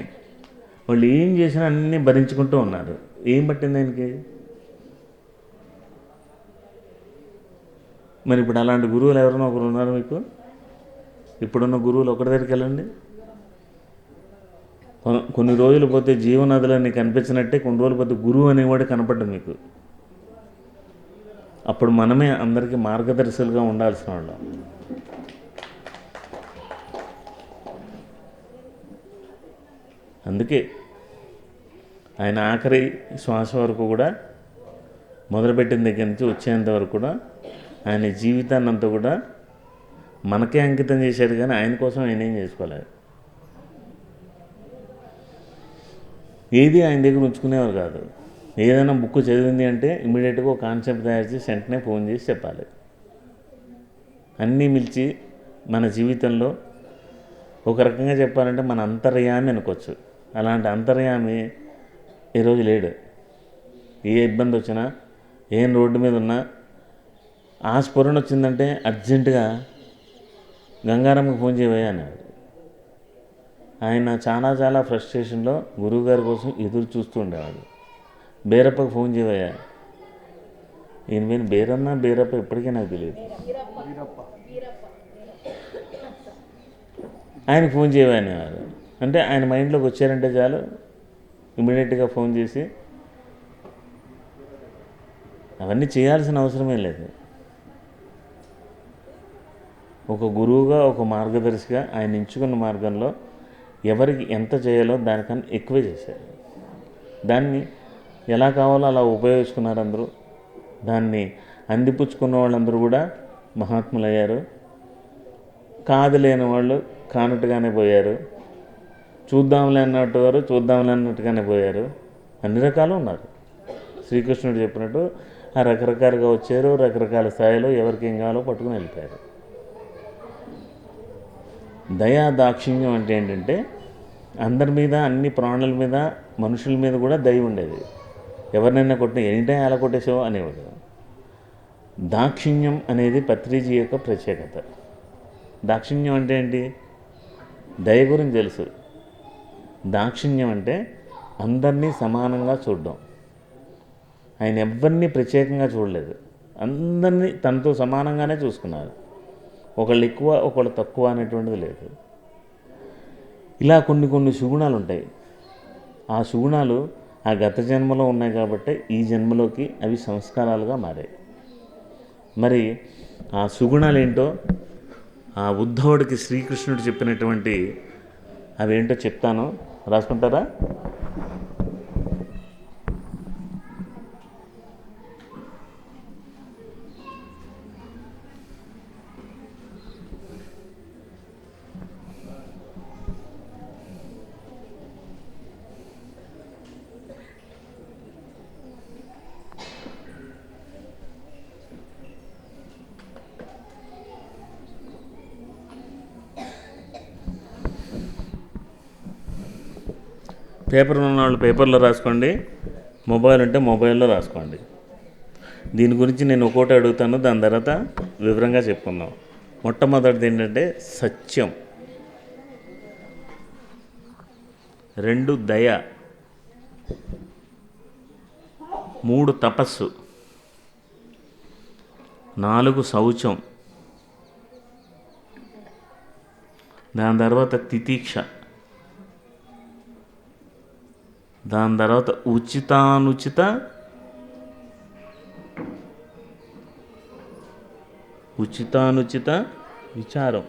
వాళ్ళు ఏం చేసినా అన్నీ భరించుకుంటూ ఉన్నారు. ఏం పట్టింది ఆయనకి? మరి ఇప్పుడు అలాంటి గురువులు ఎవరైనా ఒకరు ఉన్నారు మీకు? ఇప్పుడున్న గురువులు ఒకరి దగ్గరికి వెళ్ళండి. కొన్ని రోజులు పోతే జీవనదులన్నీ కనిపించినట్టే కొన్ని రోజులు పోతే గురువు అనేవాడు కనపడ్డు మీకు. అప్పుడు మనమే అందరికీ మార్గదర్శులుగా ఉండాల్సిన వాళ్ళం. అందుకే ఆయన ఆఖరి శ్వాస వరకు కూడా, మొదలుపెట్టిన దగ్గర నుంచి వచ్చేంత వరకు కూడా ఆయన జీవితాన్ని అంతా కూడా మనకే అంకితం చేశాడు. కానీ ఆయన కోసం ఆయన ఏం చేసుకోలేదు. ఏది ఆయన దగ్గర ఉంచుకునేవారు కాదు. ఏదైనా బుక్ చదివింది అంటే ఇమీడియట్గా ఒక కాన్సెప్ట్ తయారు చేసి వెంటనే ఫోన్ చేసి చెప్పాలి. అన్నీ మిల్చి మన జీవితంలో ఒక రకంగా చెప్పాలంటే మన అంతర్యామి అనుకోవచ్చు. అలాంటి అంతర్యామి ఈరోజు లేడు. ఏ ఇబ్బంది వచ్చినా, ఏం రోడ్డు మీద ఉన్నా ఆ స్ఫురణ వచ్చిందంటే అర్జెంటుగా గంగారమ్మకి ఫోన్ చేయవయ్యా అన్నాడు. ఆయన చాలా ఫ్రస్ట్రేషన్లో గురువుగారి కోసం ఎదురు చూస్తూ ఉండేవాడు. బేరప్పకు ఫోన్ చేయవయ్యా. ఈయన మీద బేరన్నా బేరప్ప ఇప్పటికీ నాకు తెలియదు. ఆయనకు ఫోన్ చేయవా అనేవారు. అంటే ఆయన మైండ్లోకి వచ్చారంటే చాలు ఇమీడియట్గా ఫోన్ చేసి, అవన్నీ చేయాల్సిన అవసరమే లేదు. ఒక గురువుగా, ఒక మార్గదర్శిగా ఆయన ఎంచుకున్న మార్గంలో ఎవరికి ఎంత చేయాలో దానికన్నా ఎక్కువే చేశారు. దాన్ని ఎలా కావాలో అలా ఉపయోగించుకున్నారు అందరూ. దాన్ని అందిపుచ్చుకున్న వాళ్ళందరూ కూడా మహాత్ములయ్యారు. కాదులేని వాళ్ళు కానట్టుగానే పోయారు. చూద్దాంలే అన్నట్టు వారు చూద్దాంలే అన్నట్టుగానే పోయారు. అన్ని రకాలు ఉన్నారు. శ్రీకృష్ణుడు చెప్పినట్టు ఆ రకరకాలుగా వచ్చారు. రకరకాల స్థాయిలో ఎవరికి ఏం కావాలో పట్టుకుని వెళ్ళిపోయారు. దయా దాక్షిణ్యం అంటే ఏంటంటే అందరి మీద, అన్ని ప్రాణుల మీద, మనుషుల మీద కూడా దయ ఉండేది. ఎవరినైనా కొట్టిన ఎనీ అలా కొట్టేసావు అనేవాడు. దాక్షిణ్యం అనేది పత్రిజీ యొక్క ప్రత్యేకత. దాక్షిణ్యం అంటే ఏంటి? దయ గురించి తెలుసు. దాక్షిణ్యం అంటే అందరినీ సమానంగా చూడడం. ఆయన ఎవరిని ప్రత్యేకంగా చూడలేదు. అందరినీ తనతో సమానంగానే చూసుకున్నారు. ఒకళ్ళు ఎక్కువ ఒకళ్ళు తక్కువ అనేటువంటిది లేదు. ఇలా కొన్ని సుగుణాలు ఉంటాయి. ఆ సుగుణాలు ఆ గత జన్మలో ఉన్నాయి కాబట్టి ఈ జన్మలోకి అవి సంస్కారాలుగా మారాయి. మరి ఆ సుగుణాలు ఏంటో ఆ ఉద్ధవుడికి శ్రీకృష్ణుడు చెప్పినటువంటి అవేంటో చెప్తాను, రాసుకుంటారా? పేపర్ ఉన్న వాళ్ళు పేపర్లో రాసుకోండి, మొబైల్ ఉంటే మొబైల్లో రాసుకోండి. దీని గురించి నేను ఒక్కోటి అడుగుతాను, దాని తర్వాత వివరంగా చెప్పుకుందాం. మొట్టమొదటిది ఏంటంటే సత్యం, 2 దయ, 3 తపస్సు, 4 శౌచం, దాని తర్వాత తితీక్ష, దాని తర్వాత ఉచితానుచిత విచారం,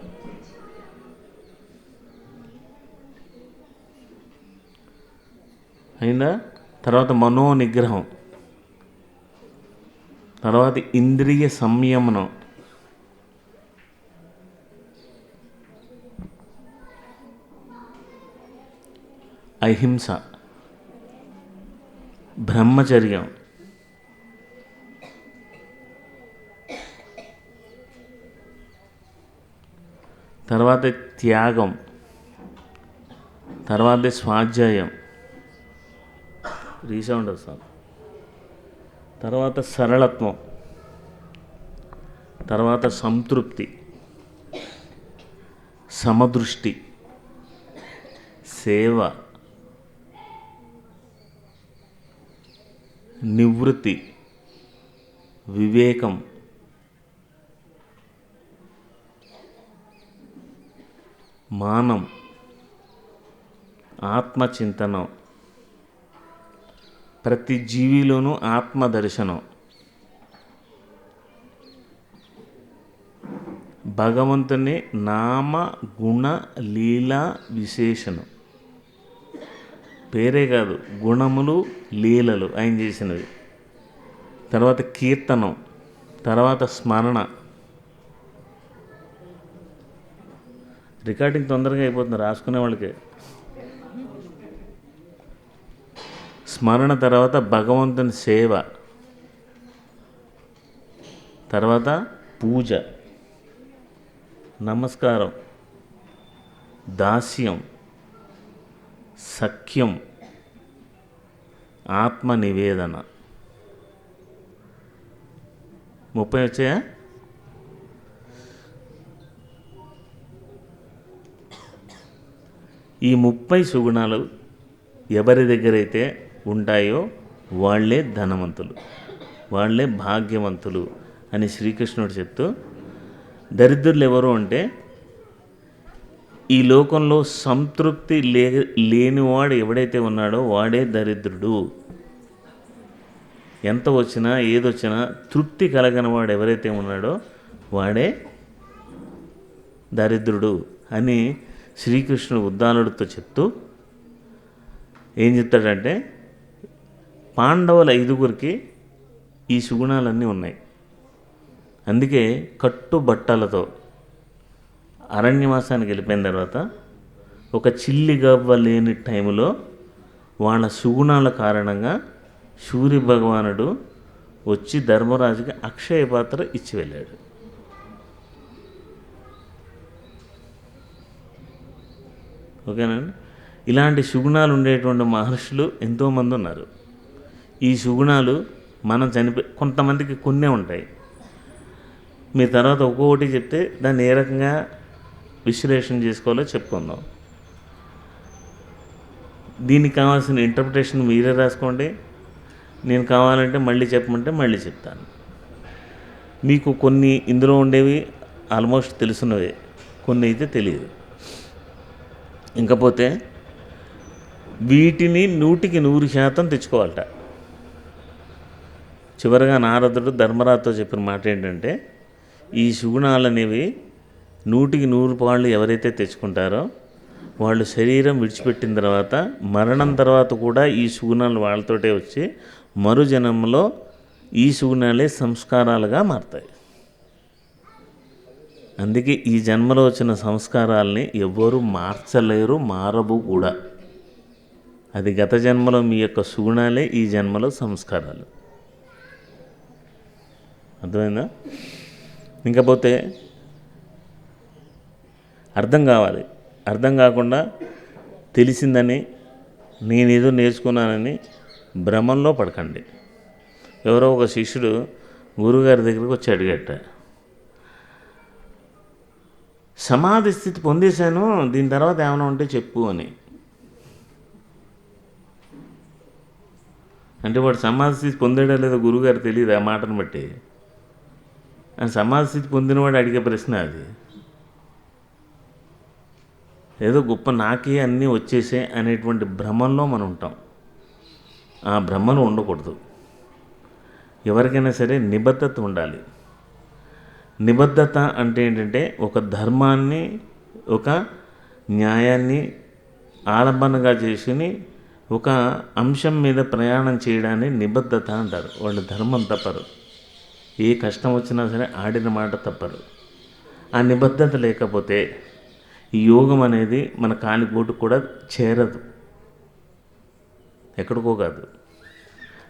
అయిందా? తర్వాత మనో నిగ్రహం, తర్వాత ఇంద్రియ సంయమనం, అహింస, బ్రహ్మచర్యం, తర్వాత త్యాగం, తర్వాత స్వాధ్యాయం, రీసౌండ్ వస్తుంది, తర్వాత సరళత్వం, తర్వాత సంతృప్తి, సమదృష్టి, సేవ, నివృత్తి, వివేకం, మానం, ఆత్మచింతనం, ప్రతి జీవిలోనూ ఆత్మదర్శనం, భగవంతుని నామ గుణ లీలా విశేషణం. పేరే కాదు, గుణములు లీలలు ఆయన చేసినవి. తర్వాత కీర్తనం, తర్వాత స్మరణ. రికార్డింగ్ తొందరగా అయిపోతుంది రాసుకునే వాళ్ళకి. స్మరణ, తర్వాత భగవంతుని సేవ, తర్వాత పూజ, నమస్కారం, దాస్యం, సఖ్యం, ఆత్మ నివేదన. 30 వచ్చాయా? ఈ 30 సుగుణాలు ఎవరి దగ్గరైతే ఉంటాయో వాళ్ళే ధనవంతులు, వాళ్ళే భాగ్యవంతులు అని శ్రీకృష్ణుడు చెప్తూ, దరిద్రులు ఎవరు అంటే ఈ లోకంలో సంతృప్తి లేనివాడు ఎవడైతే ఉన్నాడో వాడే దరిద్రుడు. ఎంత వచ్చినా ఏదొచ్చినా తృప్తి కలగనివాడు ఎవరైతే ఉన్నాడో వాడే దరిద్రుడు అని శ్రీకృష్ణుడు ఉద్దాలుడితో చెప్తూ ఏం చెప్తాడంటే, పాండవుల 5గురికి ఈ సుగుణాలన్నీ ఉన్నాయి. అందుకే కట్టుబట్టలతో అరణ్యవాసానికి వెళ్ళిపోయిన తర్వాత ఒక చిల్లి గవ్వ లేని టైంలో వాళ్ళ సుగుణాల కారణంగా సూర్య భగవానుడు వచ్చి ధర్మరాజుకి అక్షయ పాత్ర ఇచ్చి వెళ్ళాడు. ఓకేనండి. ఇలాంటి సుగుణాలు ఉండేటువంటి మహర్షులు ఎంతోమంది ఉన్నారు. ఈ సుగుణాలు మనం కొంతమందికి కొన్నే ఉంటాయి. మీ తర్వాత ఒక్కొక్కటి చెప్తే దాన్ని ఏ రకంగా విశ్లేషణ చేసుకోవాలో చెప్పుకుందాం. దీనికి కావాల్సిన ఇంటర్ప్రిటేషన్ మీరే రాసుకోండి. నేను కావాలంటే మళ్ళీ చెప్పమంటే మళ్ళీ చెప్తాను. మీకు కొన్ని ఇందులో ఉండేవి ఆల్మోస్ట్ తెలుసున్నవే, కొన్ని అయితే తెలియదు. ఇంకపోతే వీటిని 100% తెచ్చుకోవాలట. చివరిగా నారదుడు ధర్మరాజుతో చెప్పిన మాట ఏంటంటే, ఈ సుగుణాలు అనేవి 100 పాళ్ళు ఎవరైతే తెచ్చుకుంటారో వాళ్ళు శరీరం విడిచిపెట్టిన తర్వాత మరణం తర్వాత కూడా ఈ సుగుణాలు వాళ్ళతోటే వచ్చి మరు జన్మలో ఈ సుగుణాలే సంస్కారాలుగా మారుతాయి. అందుకే ఈ జన్మలో వచ్చిన సంస్కారాలని ఎవ్వరూ మార్చలేరు, మారవు కూడా. అది గత జన్మలో మీ యొక్క సుగుణాలే ఈ జన్మలో సంస్కారాలు. అర్థమైందా? ఇంకపోతే అర్థం కావాలి. అర్థం కాకుండా తెలిసిందని నేనేదో నేర్చుకున్నానని భ్రమంలో పడకండి. ఎవరో ఒక శిష్యుడు గురువుగారి దగ్గరికి వచ్చి అడిగట, సమాధి స్థితి పొందేశాను, దీని తర్వాత ఏమైనా ఉంటే చెప్పు అని. అంటే వాడు సమాధి స్థితి పొందాడో లేదో గురువుగారు తెలియదు ఆ మాటను బట్టి. సమాధి స్థితి పొందినవాడు అడిగే ప్రశ్న అది. ఏదో గొప్ప నాకే అన్నీ వచ్చేసే అనేటువంటి భ్రమంలో మనం ఉంటాం. ఆ భ్రమలో ఉండకూడదు. ఎవరికైనా సరే నిబద్ధత ఉండాలి. నిబద్ధత అంటే ఏంటంటే ఒక ధర్మాన్ని, ఒక న్యాయాన్ని ఆలంబనగా చేసుకుని ఒక అంశం మీద ప్రయాణం చేయడాన్ని నిబద్ధత అంటారు. వాళ్ళు ధర్మం తప్పరు. ఏ కష్టం వచ్చినా సరే ఆడిన మాట తప్పరు. ఆ నిబద్ధత లేకపోతే ఈ యోగం అనేది మన కాలిగోటు కూడా చేరదు, ఎక్కడికో కాదు.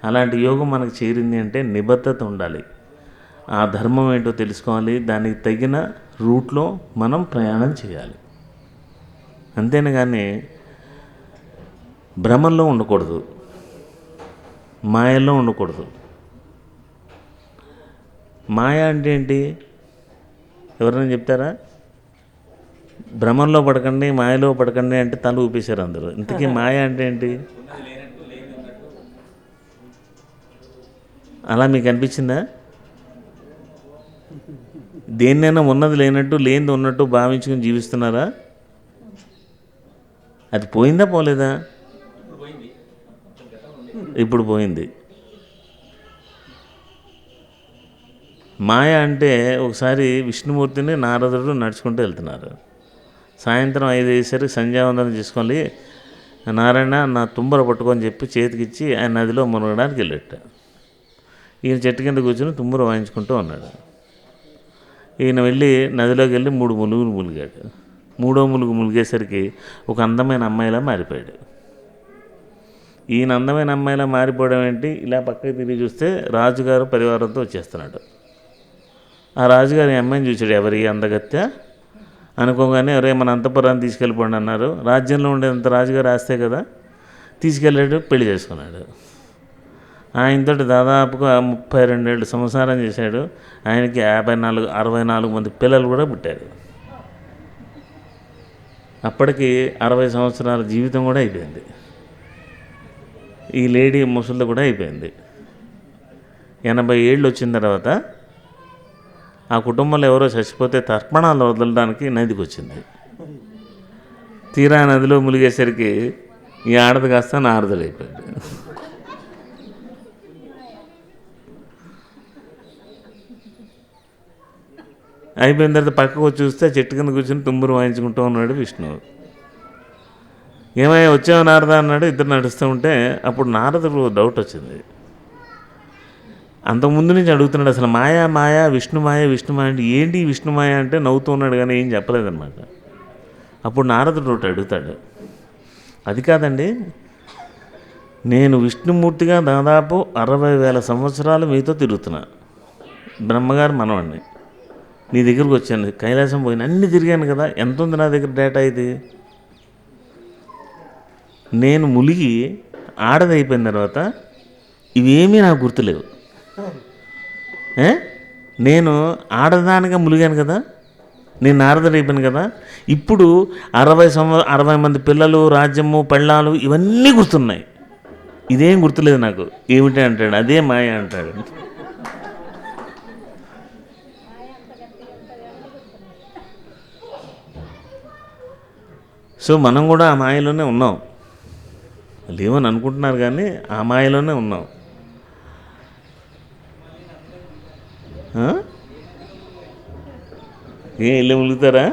అలాంటి యోగం మనకు చేరింది అంటే నిబద్ధత ఉండాలి. ఆ ధర్మం ఏంటో తెలుసుకోవాలి, దానికి తగిన రూట్లో మనం ప్రయాణం చేయాలి. అంతేనా కానీ భ్రమంలో ఉండకూడదు, మాయల్లో ఉండకూడదు. మాయ అంటే ఏంటి? ఎవరైనా చెప్తారా? భ్రమంలో పడకండి, మాయలో పడకండి అంటే తల ఊపేశారు అందరూ. ఇంతకీ మాయ అంటే ఏంటి? అలా మీకు అనిపించిందా? దేన్నైనా ఉన్నది లేనట్టు, లేనిది ఉన్నట్టు భావించుకుని జీవిస్తున్నారా? అది పోయిందా పోలేదా? ఇప్పుడు పోయింది. మాయ అంటే ఒకసారి విష్ణుమూర్తిని నారదుడు నడుచుకుంటూ వెళ్తున్నారు. సాయంత్రం 5 అయ్యేసరికి సంధ్యావందనం చేసుకోవాలి, నారాయణ నా తుంబర పట్టుకొని చెప్పి చేతికిచ్చి ఆయన నదిలో మునగడానికి వెళ్ళట. ఈయన చెట్టు కింద కూర్చొని తుమ్ముర వాయించుకుంటూ ఉన్నాడు. ఈయన వెళ్ళి నదిలోకి వెళ్ళి 3 ములుగులు ములిగాడు. 3వ ములుగు ములిగేసరికి ఒక అందమైన అమ్మాయిలా మారిపోయాడు. ఈయన అందమైన అమ్మాయిలా మారిపోవడం ఏంటి? ఇలా పక్కకి తిరిగి చూస్తే రాజుగారు పరివారంతో వచ్చేస్తున్నాడు. ఆ రాజుగారు ఈ అమ్మాయిని చూశాడు, ఎవరి అందగత్య అనుకోగానే అరే మన అంతఃపురాన్ని తీసుకెళ్ళిపోండి అన్నారు. రాజ్యంలో ఉండేంత రాజుగారు ఆస్తే కదా, తీసుకెళ్ళాడు, పెళ్లి చేసుకున్నాడు. ఆయనతో దాదాపుగా 32 ఏళ్ళు సంసారం చేశాడు. ఆయనకి 64 మంది పిల్లలు కూడా పుట్టారు. అప్పటికి 60 సంవత్సరాల జీవితం కూడా అయిపోయింది. ఈ లేడీ ముసలిది కూడా అయిపోయింది. 80 ఏళ్ళు వచ్చిన తర్వాత ఆ కుటుంబంలో ఎవరో చచ్చిపోతే తర్పణాలు వదలడానికి నదికి వచ్చింది. తీరా నదిలో ములిగేసరికి ఈ ఆడది కాస్త నారదుడు అయిపోయింది. అయిపోయిన తర్వాత పక్కకు వచ్చి చూస్తే చెట్టు కింద కూర్చొని తుమ్మురు వాయించుకుంటూ ఉన్నాడు విష్ణువు. ఏమయ్యా వచ్చావు నారద అన్నాడు. ఇద్దరు నడుస్తూ ఉంటే అప్పుడు నారదుడు డౌట్ వచ్చింది. అంతకుముందు నుంచి అడుగుతున్నాడు, అసలు మాయా మాయా విష్ణుమాయ అంటే ఏంటి విష్ణుమాయ అంటే నవ్వుతూ ఉన్నాడు కానీ ఏం చెప్పలేదన్నమాట. అప్పుడు నారదుడు ఒకటి అడుగుతాడు, అది కాదండి, నేను విష్ణుమూర్తిగా దాదాపు 60,000 సంవత్సరాలు మీతో తిరుగుతున్నా, బ్రహ్మగారు మనవాడిని, నీ దగ్గరకు వచ్చాను, కైలాసం పోయిన అన్నీ తిరిగాను కదా, ఎంత ఉంది నా దగ్గర డేటా ఇది? నేను ములిగి ఆడది అయిపోయిన తర్వాత ఇవేమీ నాకు గుర్తులేవు. నేను ఆడదానిగా ములిగాను కదా, నేను నారదుడు అయిపోయాను కదా, ఇప్పుడు 60 మంది పిల్లలు, రాజ్యము, పెళ్ళాలు ఇవన్నీ గుర్తున్నాయి, ఇదేం గుర్తులేదు నాకు. ఏమిటి అంటాడు, అదే మాయ అంటాడు. సో మనం కూడా ఆ మాయలోనే ఉన్నాం, లేవని అనుకుంటున్నారు కానీ ఆ మాయలోనే ఉన్నాం. ఏ ఇల్లు ములుగుతారా?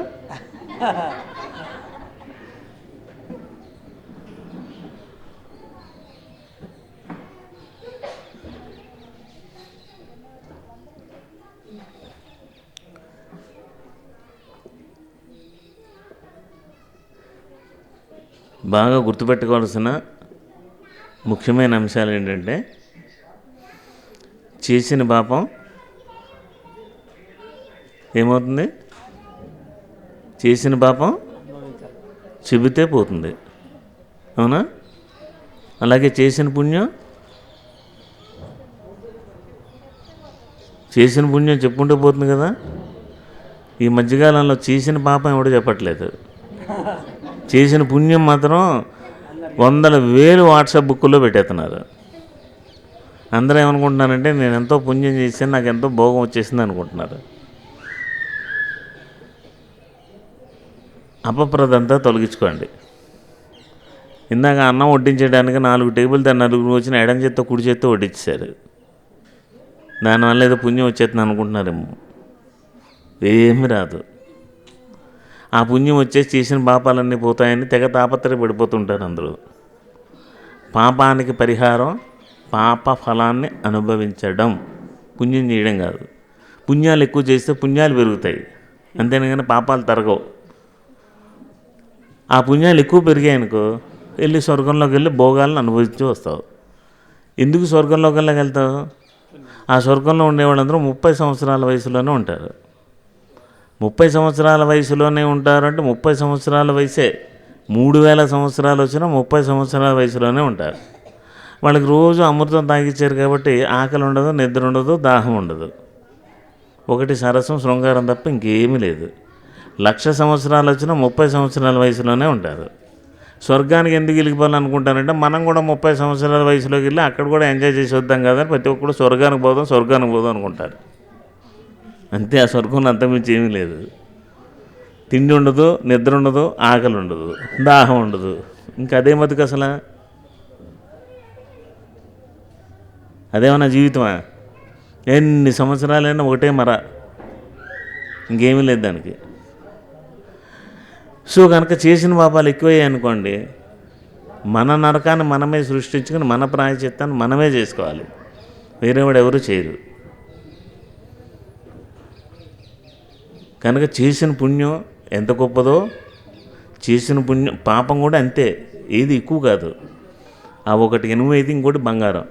బాగా గుర్తుపెట్టుకోవాల్సిన ముఖ్యమైన అంశాలు ఏంటంటే, చేసిన పాపం ఏమవుతుంది? చేసిన పాపం చెబితే పోతుంది, అవునా? అలాగే చేసిన పుణ్యం చెప్పుకుంటూ పోతుంది కదా. ఈ మధ్యకాలంలో చేసిన పాపం ఎవడో చెప్పట్లేదు, చేసిన పుణ్యం మాత్రం 100,000 వాట్సాప్ బుక్కుల్లో పెట్టేస్తున్నారు. అందరూ ఏమనుకుంటున్నారంటే నేను ఎంతో పుణ్యం చేశాను, నాకు ఎంతో భోగం వచ్చేసింది అనుకుంటున్నారు. అపప్రదంతా తొలగించుకోండి. ఇందాక అన్నం వడ్డించడానికి 4 టేబుల్ నలుగురు వచ్చిన ఎడం చేత్తో కుడి చేత్తో వడ్డించారు. దానివల్ల ఏదో పుణ్యం వచ్చేస్తుంది అనుకుంటున్నారేమో, ఏమీ రాదు. ఆ పుణ్యం వచ్చేసి చేసిన పాపాలన్నీ పోతాయని తెగ తాపత్రయపడిపోతుంటారు అందరూ. పాపానికి పరిహారం పాప ఫలాన్ని అనుభవించడం, పుణ్యం చేయడం కాదు. పుణ్యాలు ఎక్కువ చేస్తే పుణ్యాలు పెరుగుతాయి, అంతేగాని పాపాలు తరగవు. ఆ పుణ్యాలు ఎక్కువ పెరిగాయనుకో వెళ్ళి స్వర్గంలోకి వెళ్ళి భోగాలను అనుభవించి వస్తావు. ఎందుకు స్వర్గంలోకి వెళ్తావు? ఆ స్వర్గంలో ఉండేవాళ్ళందరూ 30 సంవత్సరాల వయసులోనే ఉంటారు. 30 సంవత్సరాల వయసులోనే ఉంటారంటే 30 సంవత్సరాల వయసే. 3000 సంవత్సరాలు వచ్చినా 30 సంవత్సరాల వయసులోనే ఉంటారు. వాళ్ళకి రోజు అమృతం తాగిచ్చారు కాబట్టి ఆకలి ఉండదు, నిద్ర ఉండదు, దాహం ఉండదు. ఒకటి సరసం శృంగారం తప్ప ఇంకేమీ లేదు. 1,00,000 సంవత్సరాలు వచ్చినా 30 సంవత్సరాల వయసులోనే ఉంటారు. స్వర్గానికి ఎందుకు వెళ్ళిపోవాలనుకుంటారంటే మనం కూడా 30 సంవత్సరాల వయసులోకి వెళ్ళి అక్కడ కూడా ఎంజాయ్ చేసి వద్దాం కదా, ప్రతి ఒక్కరు స్వర్గానికి పోదాం అనుకుంటారు. అంతే, ఆ స్వర్గంలో అంతమించి ఏమీ లేదు. తిండి ఉండదు, నిద్ర ఉండదు, ఆకలి ఉండదు, దాహం ఉండదు. ఇంకా అదే బతుకు అసలు. అదేమన్నా జీవితమా? ఎన్ని సంవత్సరాలైనా ఒకటే మర, ఇంకేమీ లేదు దానికి. సో కనుక చేసిన పాపాలు ఎక్కువయ్యాయి అనుకోండి, మన నరకాన్ని మనమే సృష్టించుకొని మన ప్రాయశ్చిత్తాన్ని మనమే చేసుకోవాలి, వేరేవాడు ఎవరు చేయరు. కనుక చేసిన పుణ్యం ఎంత గొప్పదో, చేసిన పుణ్యం పాపం కూడా అంతే, ఏది ఎక్కువ కాదు. ఆ ఒకటి ఇనుము అయితే ఇంకోటి బంగారం.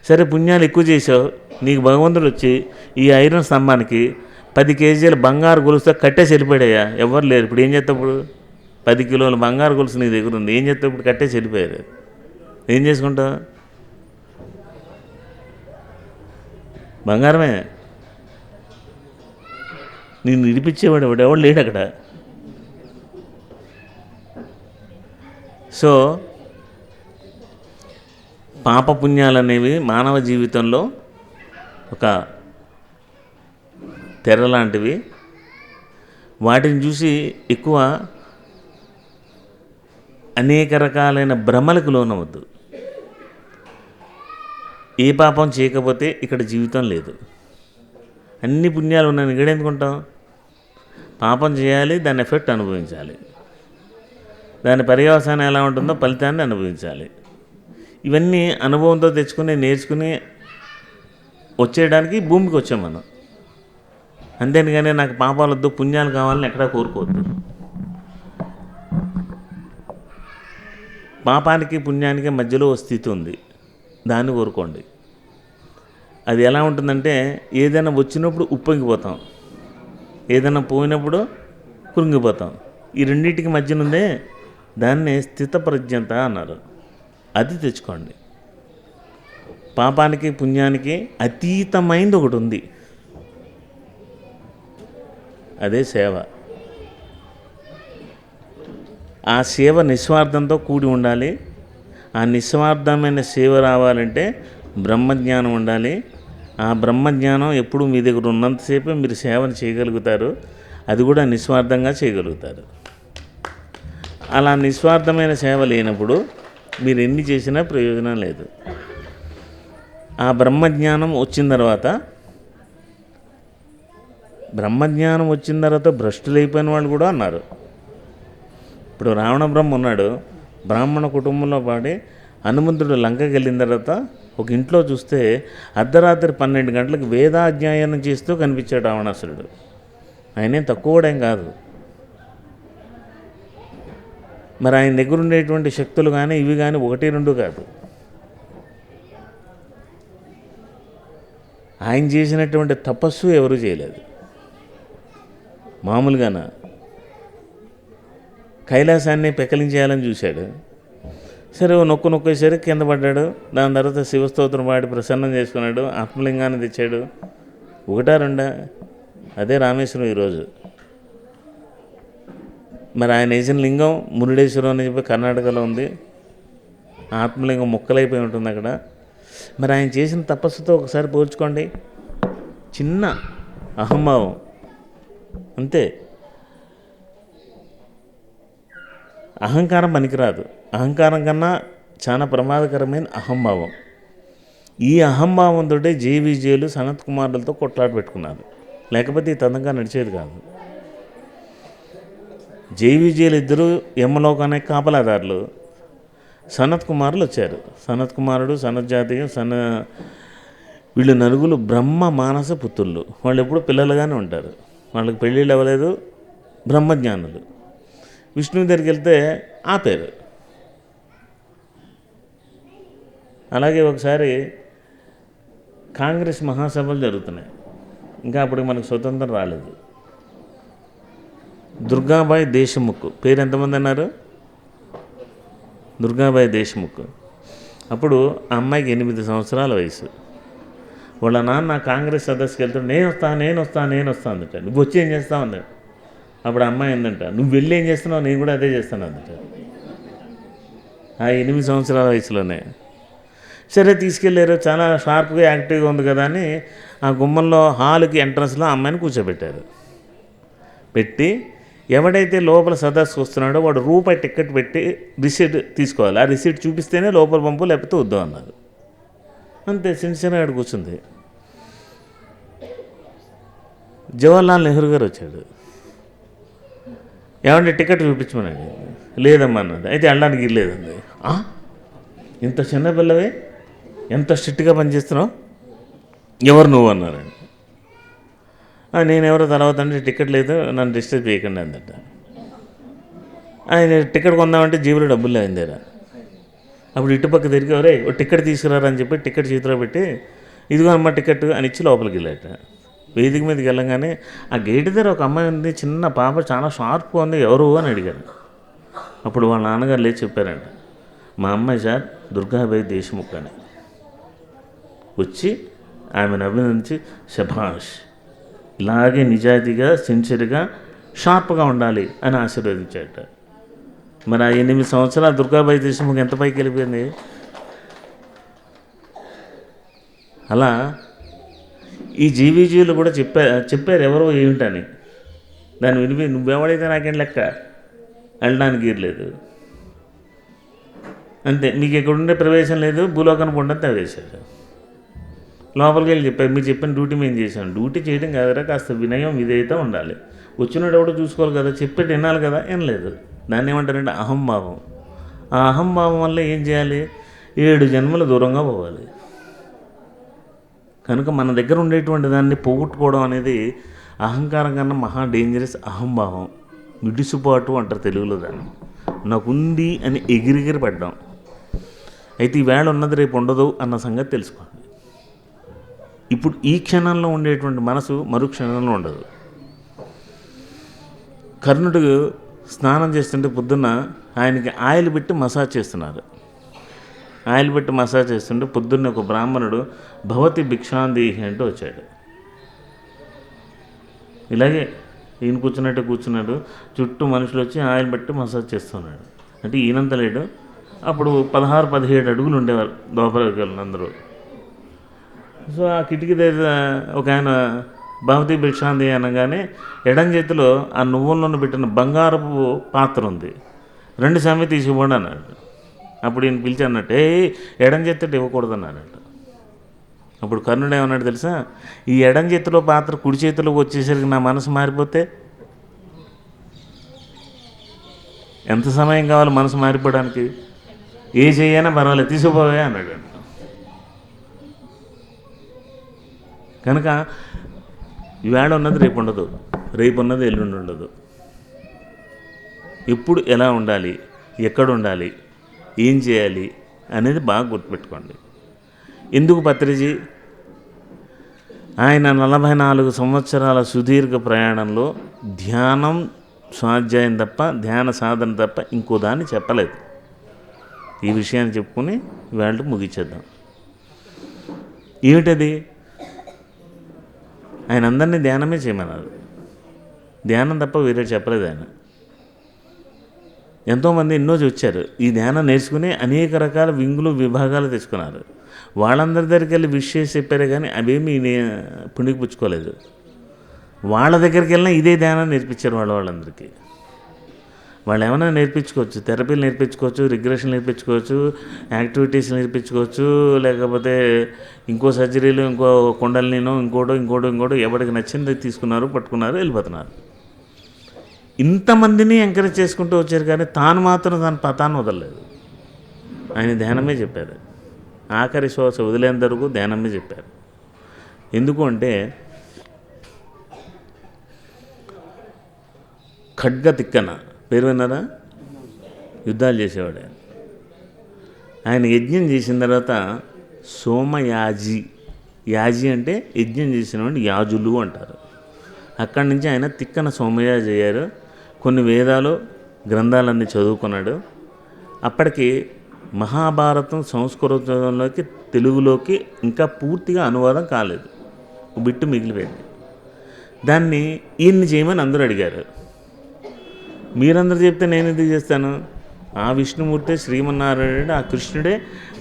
సరే పుణ్యాలు ఎక్కువ చేసావు, నీకు భగవంతుడు వచ్చి ఈ ఐరన్ స్తంభానికి 10 కేజీల బంగారు గొలుసుతో కట్టేసి వెళ్ళిపోయాయా, ఎవరు లేరు. ఇప్పుడు ఏం చేస్తావు? ఇప్పుడు 10 కిలోల బంగారు గొలుసు నీ దగ్గర ఉంది, ఏం చేస్తావు? ఇప్పుడు కట్టేసి వెళ్ళిపోయారు, ఏం చేసుకుంటావు? బంగారమే. నేను విడిపించేవాడు ఎవడు లేడు అక్కడ. సో పాపపుణ్యాలు అనేవి మానవ జీవితంలో ఒక తెర లాంటివి. వాటిని చూసి ఎక్కువ అనేక రకాలైన భ్రమలకు లోనవద్దు. ఏ పాపం చేయకపోతే ఇక్కడ జీవితం లేదు. అన్ని పుణ్యాలు ఉన్నాయని ఇక్కడ ఎందుకుంటాం? పాపం చేయాలి, దాని ఎఫెక్ట్ అనుభవించాలి, దాని పర్యవసానం ఎలా ఉంటుందో ఫలితాన్ని అనుభవించాలి. ఇవన్నీ అనుభవంతో తెచ్చుకుని నేర్చుకుని వచ్చేయడానికి భూమికి వచ్చాం మనం. అంతేగాని నాకు పాపాలు వద్దు పుణ్యాలు కావాలని ఎక్కడా కోరుకోవద్దు. పాపానికి పుణ్యానికి మధ్యలో ఓ స్థితి ఉంది, దాన్ని కోరుకోండి. అది ఎలా ఉంటుందంటే, ఏదైనా వచ్చినప్పుడు ఉప్పొంగిపోతాం, ఏదైనా పోయినప్పుడు కృంగిపోతాం. ఈ రెండింటికి మధ్యనుందే దాన్ని స్థితప్రజ్ఞత అన్నారు. అది తెచ్చుకోండి. పాపానికి పుణ్యానికి అతీతమైంది ఒకటి ఉంది, అదే సేవ. ఆ సేవ నిస్వార్థంతో కూడి ఉండాలి. ఆ నిస్వార్థమైన సేవ రావాలంటే బ్రహ్మజ్ఞానం ఉండాలి. ఆ బ్రహ్మజ్ఞానం ఎప్పుడు మీ దగ్గర ఉన్నంతసేపే మీరు సేవను చేయగలుగుతారు, అది కూడా నిస్వార్థంగా చేయగలుగుతారు. అలా నిస్వార్థమైన సేవ లేనప్పుడు మీరు ఎన్ని చేసినా ప్రయోజనం లేదు. ఆ బ్రహ్మజ్ఞానం వచ్చిన తర్వాత భ్రష్టులైపోయిన వాళ్ళు కూడా అన్నారు. ఇప్పుడు రావణ బ్రహ్మ ఉన్నాడు, బ్రాహ్మణ కుటుంబంలో పాడి హనుమంతుడు లంకకి వెళ్ళిన తర్వాత ఒక ఇంట్లో చూస్తే అర్ధరాత్రి 12 గంటలకు వేదాధ్యాయనం చేస్తూ కనిపించాడు రావణాసురుడు. ఆయనేం తక్కువడేం కాదు. మరి ఆయన దగ్గర ఉండేటువంటి శక్తులు కానీ ఇవి కానీ 1, 2 కాదు. ఆయన చేసినటువంటి తపస్సు ఎవరు చేయలేదు. మామూలుగాన కైలాసాన్ని పెకలించేయాలని చూశాడు. సరే నొక్కేసరికి కింద పడ్డాడు. దాని తర్వాత శివస్తోత్రం పాడి ప్రసన్నం చేసుకున్నాడు, ఆత్మలింగాన్ని తెచ్చాడు. 1, 2 అదే రామేశ్వరం ఈరోజు. మరి ఆయన వేసిన లింగం మురుడేశ్వరం అని చెప్పి కర్ణాటకలో ఉంది. ఆత్మలింగం ముక్కలైపోయి ఉంటుంది అక్కడ. మరి ఆయన చేసిన తపస్సుతో ఒకసారి పోల్చుకోండి. చిన్న అహంభావం అంతే. అహంకారం పనికిరాదు. అహంకారం కన్నా చాలా ప్రమాదకరమైన అహంభావం. ఈ అహంభావంతో జేవిజేలు సనత్ కుమారులతో కొట్లాట పెట్టుకున్నారు, లేకపోతే ఈ తదంగా నడిచేది కాదు. జేవిజేలు ఇద్దరు యమలోకానికి కాపలాదారులు. సనత్ కుమారులు వచ్చారు. సనత్ కుమారుడు, సనత్ జాతీయం, వీళ్ళు నలుగురు బ్రహ్మ మానస పుత్రులు. వాళ్ళు ఎప్పుడు పిల్లలుగానే ఉంటారు, వాళ్ళకి పెళ్ళిళ్ళు అవ్వలేదు, బ్రహ్మజ్ఞానులు. విష్ణువు దగ్గరికి వెళ్తే ఆపారు. అలాగే ఒకసారి కాంగ్రెస్ మహాసభలు జరుగుతున్నాయి, ఇంకా అప్పటికి మనకు స్వతంత్రం రాలేదు. దుర్గాబాయి దేశముఖ్ పేరు ఎంతమంది అన్నారు? దుర్గాబాయి దేశముఖ్. అప్పుడు ఆ అమ్మాయికి 8 సంవత్సరాల వయసు. వాళ్ళ నాన్న కాంగ్రెస్ సదస్సుకి వెళ్తాడు, నేను వస్తా అందుట. నువ్వు వచ్చి ఏం చేస్తావు అన్నాడు. అప్పుడు అమ్మాయి ఏందంట, నువ్వు వెళ్ళి ఏం చేస్తున్నావు, నేను కూడా అదే చేస్తాను అందుట. ఆ 8 సంవత్సరాల వయసులోనే. సరే తీసుకెళ్ళారు, చాలా షార్ప్గా యాక్టివ్గా ఉంది కదా అని ఆ గుమ్మంలో హాల్కి ఎంట్రన్స్లో అమ్మాయిని కూర్చోబెట్టారు. పెట్టి ఎవడైతే లోపల సదస్సు వస్తున్నాడో వాడు రూపాయి టికెట్ పెట్టి రిసీట్ తీసుకోవాలి. ఆ రిసీట్ చూపిస్తేనే లోపల పంపు, లేకపోతే వద్దు అన్నారు. అంతే, సిన్సియర్గా ఆడ కూర్చుంది. జవహర్లాల్ నెహ్రూ గారు వచ్చాడు. ఏమంటే టికెట్ చూపించమనండి. లేదమ్మా అన్నది. అయితే వెళ్ళడానికి లేదండి. ఇంత చిన్న పిల్లవే, ఎంత స్ట్రిక్ట్గా పనిచేస్తున్నావు, ఎవరు నువ్వు అన్నారండి. నేనెవరో తర్వాత అంటే టికెట్ లేదు, నన్ను డిస్టర్బ్ చేయకండి అందట. ఆయన టికెట్ కొందామంటే జేబులో డబ్బులు లేదందేరా. అప్పుడు ఇటుపక్క తిరిగి ఎవరే టికెట్ తీసుకురారని చెప్పి టికెట్ చేతిలో పెట్టి ఇదిగో అమ్మ టికెట్ అని ఇచ్చి లోపలికి వెళ్ళాట. వేదిక మీదకి వెళ్ళంగానే ఆ గేటు దగ్గర ఒక అమ్మాయి ఉంది, చిన్న పాప, చాలా షార్ప్గా ఉంది, ఎవరు అని అడిగారు. అప్పుడు వాళ్ళ నాన్నగారు లేచి చెప్పారంట, మా అమ్మాయి సార్ దుర్గాబాయి దేశముఖ్ అని. వచ్చి ఆమెను అభినందించి శభాష్, ఇలాగే నిజాయితీగా సిన్సియర్గా షార్ప్గా ఉండాలి అని ఆశీర్వదించాట. మరి ఆ 8 సంవత్సరాలు దుర్గాబాయి దేశముఖ్ ఎంత పైకి వెళ్ళిపోయింది. అలా ఈ జీవీజీలు కూడా చెప్పారు ఎవరో ఏమిటని. దాన్ని వినిపి నువ్వెవడైతే నాకేం లెక్క, వెళ్ళడానికి ఇరలేదు అంతే, మీకు ఎక్కడుండే ప్రవేశం లేదు, భూలోకానికి ఉండని తవ్వేశారు. లోపలికి వెళ్ళి చెప్పారు, మీరు చెప్పిన డ్యూటీ మేము చేశాం. డ్యూటీ చేయడం కాదురా, కాస్త వినయం విధేయత ఉండాలి. వచ్చినోడు ఎవడో చూసుకోవాలి కదా, చెప్పేటి వినాలి కదా, వినలేదు. దాన్ని ఏమంటారంటే అహంభావం. ఆ అహంభావం వల్ల ఏం చేయాలి, 7 జన్మలు దూరంగా పోవాలి. కనుక మన దగ్గర ఉండేటువంటి దాన్ని పోగొట్టుకోవడం అనేది అహంకారం కన్నా మహా డేంజరస్. అహంభావం, మిడిసిపాటు అంటారు తెలుగులో దాన్ని. నాకుంది అని ఎగిరిగిరి పడ్డాం. అయితే ఈవేళ ఉన్నది రేపు ఉండదు అన్న సంగతి తెలుసుకోండి. ఇప్పుడు ఈ క్షణంలో ఉండేటువంటి మనసు మరు క్షణంలో ఉండదు. కర్ణుడు స్నానం చేస్తుంటే పొద్దున్న ఆయనకి ఆయిల్ పెట్టి మసాజ్ చేస్తున్నారు. ఆయిల్ పెట్టి మసాజ్ చేస్తుంటే పొద్దున్న ఒక బ్రాహ్మణుడు భవతి భిక్షాందేహి అంటూ వచ్చాడు. ఇలాగే ఈయన కూర్చున్నాడు, చుట్టూ మనుషులు వచ్చి ఆయిల్ పెట్టి మసాజ్ చేస్తున్నాడు. అంటే ఈయనంత లేడు. అప్పుడు 16-17 అడుగులు ఉండేవారు లోపలికి అందరూ. సో ఆ కిటికీ దగ్గర ఒక ఆయన భవతి భిక్షాంది అనగానే ఎడం చేతిలో ఆ నువ్వులను పెట్టిన బంగారపు పాత్ర ఉంది, 2 సమయం తీసుకుపోండి అన్నాడు. అప్పుడు ఈయన పిలిచి అన్నట్టు, ఎడం చేతితో ఇవ్వకూడదు అన్నాడట. అప్పుడు కర్ణుడు ఏమన్నాడు తెలుసా, ఈ ఎడం చేతిలో పాత్ర కుడి చేతిలోకి వచ్చేసరికి నా మనసు మారిపోతే ఎంత సమయం కావాలి మనసు మారిపోవడానికి, ఏ చేయైనా పర్వాలేదు తీసుకుపోవే అన్నాడు. కనుక ఈవేళ ఉన్నది రేపు ఉండదు, రేపు ఉన్నది ఎల్లుండి ఉండదు. ఎప్పుడు ఎలా ఉండాలి, ఎక్కడ ఉండాలి, ఏం చేయాలి అనేది బాగా గుర్తుపెట్టుకోండి. ఎందుకు పత్రిజీ ఆయన 44 సంవత్సరాల సుదీర్ఘ ప్రయాణంలో ధ్యానం స్వాధ్యాయం తప్ప, ధ్యాన సాధన తప్ప ఇంకో దాన్ని చెప్పలేదు. ఈ విషయాన్ని చెప్పుకుని వేళ ముగించేద్దాం. ఏమిటది? ఆయన అందరినీ ధ్యానమే చేయమన్నారు. ధ్యానం తప్ప వేరే చెప్పలేదు ఆయన. ఎంతోమంది ఎన్నో వచ్చారు, ఈ ధ్యానం నేర్చుకుని అనేక రకాల వింగులు విభాగాలు తెచ్చుకున్నారు. వాళ్ళందరి దగ్గరికి వెళ్ళి విషయం చెప్పారే కానీ అవేమీ పుణికి పుచ్చుకోలేదు. వాళ్ళ దగ్గరికి వెళ్ళినా ఇదే ధ్యానం నేర్పించారు వాళ్ళందరికీ. వాళ్ళు ఏమైనా నేర్పించుకోవచ్చు, థెరపీలు నేర్పించుకోవచ్చు, రిగ్రెషన్ నేర్పించుకోవచ్చు, యాక్టివిటీస్ నేర్పించుకోవచ్చు, లేకపోతే ఇంకో సర్జరీలు, ఇంకో కుండలినో, ఇంకోటో ఎవరికి నచ్చింది తీసుకున్నారు, పట్టుకున్నారు, వెళ్ళిపోతున్నారు. ఇంతమందిని ఎంకరేజ్ చేసుకుంటూ వచ్చారు కానీ తాను మాత్రం తన పతాన్ని వదలలేదు. ఆయన ధ్యానమే చెప్పారు. ఆఖరి శ్వాస వదిలేంత వరకు ధ్యానమే చెప్పారు. ఎందుకు అంటే ఖడ్గ తిక్కన పేరు విన్నారా? యుద్ధాలు చేసేవాడే. ఆయన యజ్ఞం చేసిన తర్వాత సోమయాజి, యాజి అంటే యజ్ఞం చేసినవాడిని యాజులు అంటారు. అక్కడి నుంచి ఆయన తిక్కన సోమయాజి అయ్యారు. కొన్ని వేదాలు గ్రంథాలన్నీ చదువుకున్నాడు. అప్పటికి మహాభారతం సంస్కృతంలోకి తెలుగులోకి ఇంకా పూర్తిగా అనువాదం కాలేదు, బిట్టు మిగిలిపోయింది. దాన్ని ఈయన్ని చేయమని అందరూ అడిగారు. మీరందరూ చెప్తే నేను ఎందుకు చేస్తాను? ఆ విష్ణుమూర్తి శ్రీమన్నారాయణుడు ఆ కృష్ణుడే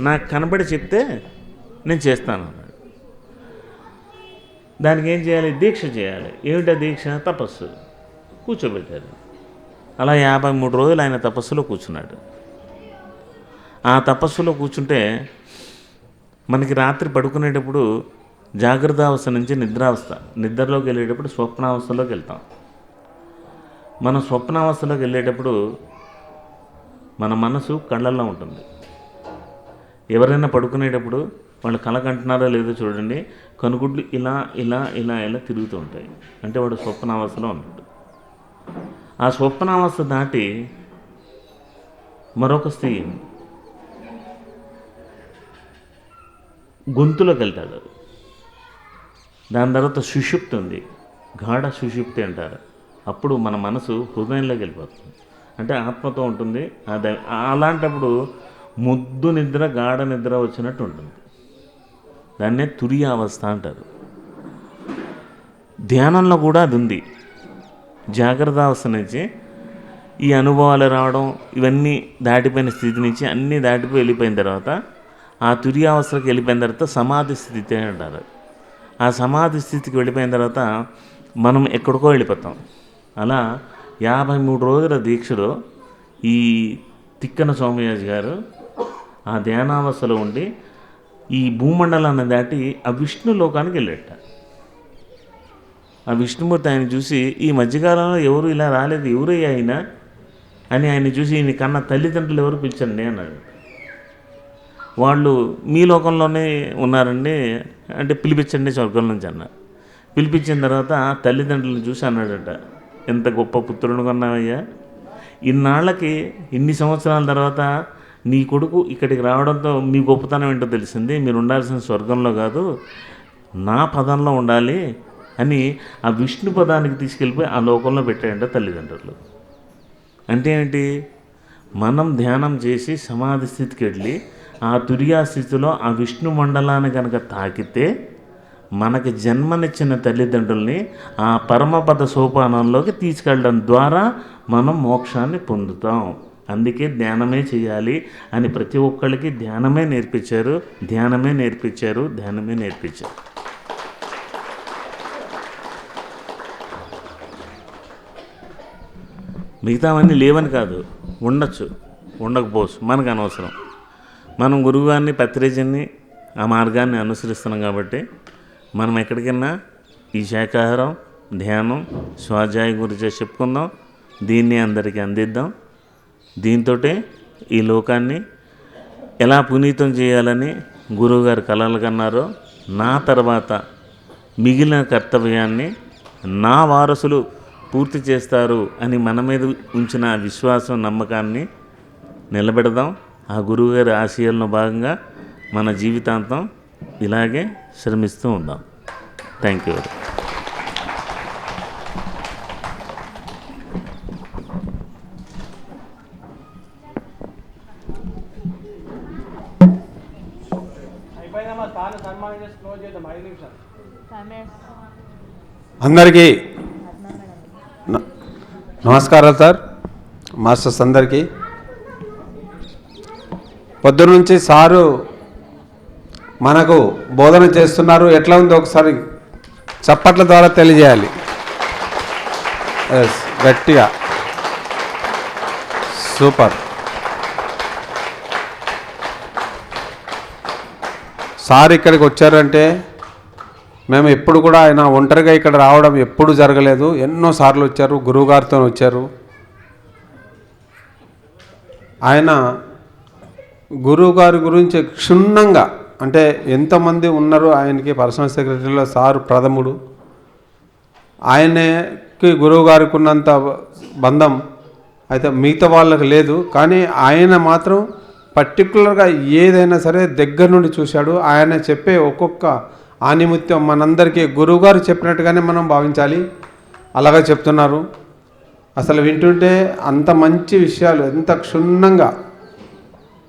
నాకు కనబడి చెప్తే నేను చేస్తాను అన్నాడు. దానికి ఏం చేయాలి? దీక్ష చేయాలి. ఏమిటా దీక్ష? తపస్సు. కూర్చోబెట్టారు. అలా 53 రోజులు ఆయన తపస్సులో కూర్చున్నాడు. ఆ తపస్సులో కూర్చుంటే మనకి రాత్రి పడుకునేటప్పుడు జాగ్రత్తావస్థ నుంచి నిద్రలోకి వెళ్ళేటప్పుడు స్వప్నావస్థలోకి వెళ్తాం. మనం స్వప్నావస్థలోకి వెళ్ళేటప్పుడు మన మనసు కళ్ళల్లో ఉంటుంది. ఎవరైనా పడుకునేటప్పుడు వాళ్ళు కలకంటున్నారో లేదో చూడండి, కనుగుడ్లు ఇలా ఇలా ఇలా ఇలా తిరుగుతూ ఉంటాయి. అంటే వాడు స్వప్నావస్థలో ఉన్నాడు. ఆ స్వప్నావస్థ దాటి మరొక స్త్రీ గొంతులోకి వెళ్తాడు. దాని తర్వాత సుషుప్తి ఉంది, గాఢ సుషుప్తి అంటారు. అప్పుడు మన మనసు హృదయంలోకి వెళ్ళిపోతుంది, అంటే ఆత్మతో ఉంటుంది. అలాంటప్పుడు ముద్దు నిద్ర, గాఢ నిద్ర వచ్చినట్టు ఉంటుంది. దాన్నే తురియావస్థ అంటారు. ధ్యానంలో కూడా అది ఉంది. జాగ్రత్త అవస్థ నుంచి ఈ అనుభవాలు రావడం, ఇవన్నీ దాటిపోయిన స్థితి నుంచి అన్నీ దాటిపోయి వెళ్ళిపోయిన తర్వాత ఆ తురియావస్థకి వెళ్ళిపోయిన తర్వాత సమాధి స్థితి అంటారు. ఆ సమాధి స్థితికి వెళ్ళిపోయిన తర్వాత మనం ఎక్కడికో వెళ్ళిపోతాం. అలా 53 రోజుల దీక్షలో ఈ తిక్కన సోమయాజి గారు ఆ ధ్యానావస్థలో ఉండి ఈ భూమండలాన్ని దాటి ఆ విష్ణు లోకానికి వెళ్ళేట. ఆ విష్ణుమూర్తి ఆయన చూసి, ఈ మధ్యకాలంలో ఎవరు ఇలా రాలేదు, ఎవరయ్యా ఆయన అని ఆయన చూసి, ఈయన కన్న తల్లిదండ్రులు ఎవరు పిలిచండి అన్నాడు. వాళ్ళు మీ లోకంలోనే ఉన్నారండి అంటే పిలిపించండి స్వర్గం నుంచి అన్నారు. పిలిపించిన తర్వాత తల్లిదండ్రులను చూసి అన్నాడట, ఎంత గొప్ప పుత్రుడు కొన్నావయ్యా, ఇన్నాళ్ళకి ఇన్ని సంవత్సరాల తర్వాత నీ కొడుకు ఇక్కడికి రావడంతో మీ గొప్పతనం ఏంటో తెలిసింది. మీరు ఉండాల్సిన స్వర్గంలో కాదు, నా పదంలో ఉండాలి అని ఆ విష్ణు పదానికి తీసుకెళ్ళిపోయి ఆ లోకంలో పెట్టాయంట తల్లిదండ్రులు. అంటే ఏంటి? మనం ధ్యానం చేసి సమాధి స్థితికి వెళ్ళి ఆ తురియా స్థితిలో ఆ విష్ణు మండలాన్ని కనుక తాకితే మనకి జన్మనిచ్చిన తల్లిదండ్రుల్ని ఆ పరమపద సోపానంలోకి తీసుకెళ్ళడం ద్వారా మనం మోక్షాన్ని పొందుతాం. అందుకే ధ్యానమే చేయాలి అని ప్రతి ఒక్కళ్ళకి ధ్యానమే నేర్పించారు, ధ్యానమే నేర్పించారు, ధ్యానమే నేర్పించారు. మిగతావన్నీ లేవని కాదు, ఉండొచ్చు, ఉండకపోవచ్చు, మనకు అనవసరం. మనం గురువుగారిని పత్రిజన్ని ఆ మార్గాన్ని అనుసరిస్తున్నాం కాబట్టి మనం ఎక్కడికైనా ఈ శాకాహారం, ధ్యానం, స్వాధ్యాయం గురించి చెప్పుకుందాం, దీన్ని అందరికీ అందిద్దాం. దీంతో ఈ లోకాన్ని ఎలా పునీతం చేయాలని గురువుగారు కలలు కన్నారో, నా తర్వాత మిగిలిన కర్తవ్యాన్ని నా వారసులు పూర్తి చేస్తారు అని మన మీద ఉంచిన విశ్వాసం, నమ్మకాన్ని నిలబెడదాం. ఆ గురువుగారి ఆశయాల్లో భాగంగా మన జీవితాంతం ఇలాగే శ్రమిస్తూ ఉందాం. Thank you. అయిపోయిందమ్మా, తాను సన్మానం చేసి క్లోజ్ చేద్దాం. 5 నిమిషాలు. అందరికీ నమస్కారాలు సార్, మాస్టర్స్ అందరికీ. పొద్దున్నుంచి సారు మనకు బోధన చేస్తున్నారు. ఎట్లా ఉందో ఒకసారి చప్పట్ల ద్వారా తెలియజేయాలి. ఎస్, గట్టిగా సూపర్. సార్ ఇక్కడికి వచ్చారంటే మేము ఎప్పుడు కూడా ఆయన ఒంటరిగా ఇక్కడ రావడం ఎప్పుడు జరగలేదు. ఎన్నోసార్లు వచ్చారు, గురువుగారితో వచ్చారు. ఆయన గురువుగారి గురించి క్షుణ్ణంగా, అంటే ఎంతమంది ఉన్నారు ఆయనకి పర్సనల్ సెక్రటరీలో సార్ ప్రథముడు. ఆయనకి గురువుగారికి ఉన్నంత బంధం అయితే మిగతా వాళ్ళకి లేదు. కానీ ఆయన మాత్రం పర్టికులర్గా ఏదైనా సరే దగ్గర నుండి చూశాడు. ఆయన చెప్పే ఒక్కొక్క ఆనిముత్యం మనందరికీ గురువుగారు చెప్పినట్టుగానే మనం భావించాలి. అలాగే చెప్తున్నారు. అసలు వింటుంటే అంత మంచి విషయాలు ఎంత క్షుణ్ణంగా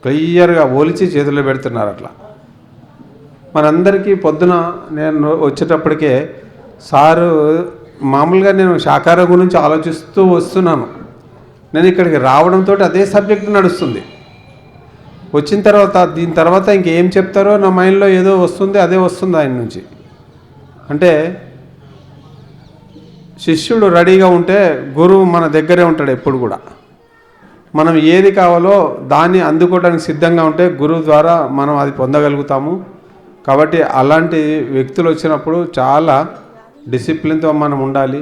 క్లియర్గా ఓల్చి చేతుల్లో పెడుతున్నారు. అట్లా మనందరికీ పొద్దున నేను వచ్చేటప్పటికే సారు మామూలుగా నేను శాకాహారం గురించి ఆలోచిస్తూ వస్తున్నాను. నేను ఇక్కడికి రావడంతో అదే సబ్జెక్ట్ నడుస్తుంది. వచ్చిన తర్వాత దీని తర్వాత ఇంకేం చెప్తారో నా మైండ్లో ఏదో వస్తుంది, అదే వస్తుంది ఆయన నుంచి. అంటే శిష్యుడు రెడీగా ఉంటే గురువు మన దగ్గరే ఉంటాడు ఎప్పుడు కూడా. మనం ఏది కావాలో దాన్ని అందుకోవడానికి సిద్ధంగా ఉంటే గురువు ద్వారా మనం అది పొందగలుగుతాము. కాబట్టి అలాంటి వ్యక్తులు వచ్చినప్పుడు చాలా డిసిప్లిన్తో మనం ఉండాలి.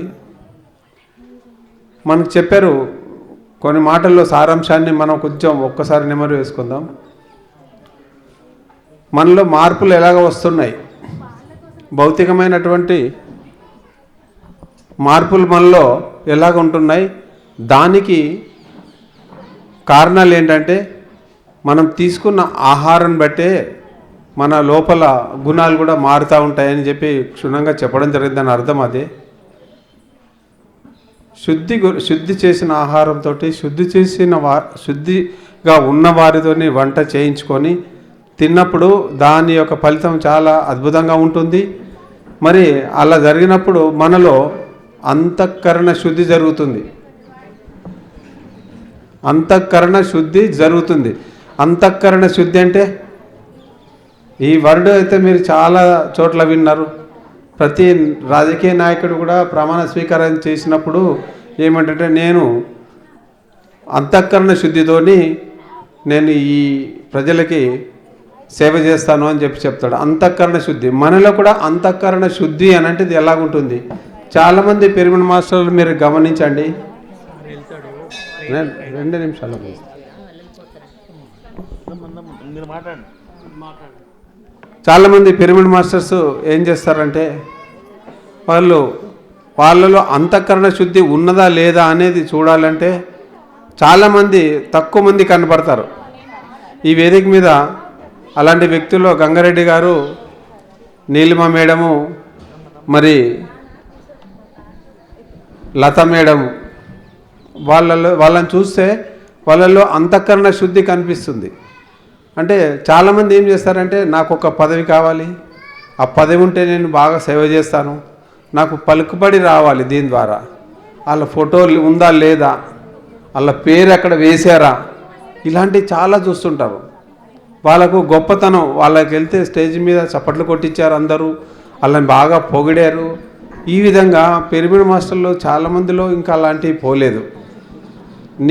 మనకు చెప్పారు కొన్ని మాటల్లో సారాంశాన్ని మనం కొంచెం ఒక్కసారి నెమరు వేసుకుందాం. మనలో మార్పులు ఎలాగ వస్తున్నాయి, భౌతికమైనటువంటి మార్పులు మనలో ఎలాగ ఉంటున్నాయి, దానికి కారణాలు ఏంటంటే మనం తీసుకున్న ఆహారం బట్టే మన లోపల గుణాలు కూడా మారుతూ ఉంటాయని చెప్పి క్షుణ్ణంగా చెప్పడం జరిగింది. దాని అర్థం అదే. శుద్ధి చేసిన ఆహారంతో శుద్ధిగా ఉన్న వారితో వంట చేయించుకొని తిన్నప్పుడు దాని యొక్క ఫలితం చాలా అద్భుతంగా ఉంటుంది. మరి అలా జరిగినప్పుడు మనలో అంతఃకరణ శుద్ధి జరుగుతుంది. అంతఃకరణ శుద్ధి జరుగుతుంది. అంతఃకరణ శుద్ధి అంటే ఈ వర్డ్ అయితే మీరు చాలా చోట్ల విన్నారు. ప్రతి రాజకీయ నాయకుడు కూడా ప్రమాణ స్వీకారం చేసినప్పుడు ఏమంటే నేను అంతఃకరణ శుద్ధితోని నేను ఈ ప్రజలకి సేవ చేస్తాను అని చెప్పి చెప్తాడు. అంతఃకరణ శుద్ధి మనలో కూడా అంతఃకరణ శుద్ధి అని అంటే ఇది ఎలాగుంటుంది. చాలామంది పిరమిడ్ మాస్టర్లు మీరు గమనించండి. 2 నిమిషాలు చాలామంది పిరమిడ్ మాస్టర్స్ ఏం చేస్తారంటే వాళ్ళలో అంతఃకరణ శుద్ధి ఉన్నదా లేదా అనేది చూడాలంటే చాలామంది తక్కువ మంది కనపడతారు ఈ వేదిక మీద. అలాంటి వ్యక్తుల్లో గంగారెడ్డి గారు, నీలిమ మేడము, మరి లత మేడం, వాళ్ళని చూస్తే వాళ్ళలో అంతఃకరణ శుద్ధి కనిపిస్తుంది. అంటే చాలామంది ఏం చేస్తారంటే నాకు ఒక పదవి కావాలి, ఆ పదవి ఉంటే నేను బాగా సేవ చేస్తాను, నాకు పలుకుబడి రావాలి, దీని ద్వారా వాళ్ళ ఫోటో ఉందా లేదా, వాళ్ళ పేరు ఎక్కడ వేశారా, ఇలాంటివి చాలా చూస్తుంటారు. వాళ్ళకు గొప్పతనం, వాళ్ళకి వెళ్తే స్టేజ్ మీద చప్పట్లు కొట్టించారు, అందరూ వాళ్ళని బాగా పొగిడారు. ఈ విధంగా పిరమిడ్ మాస్టర్లు చాలామందిలో ఇంకా అలాంటివి పోలేదు.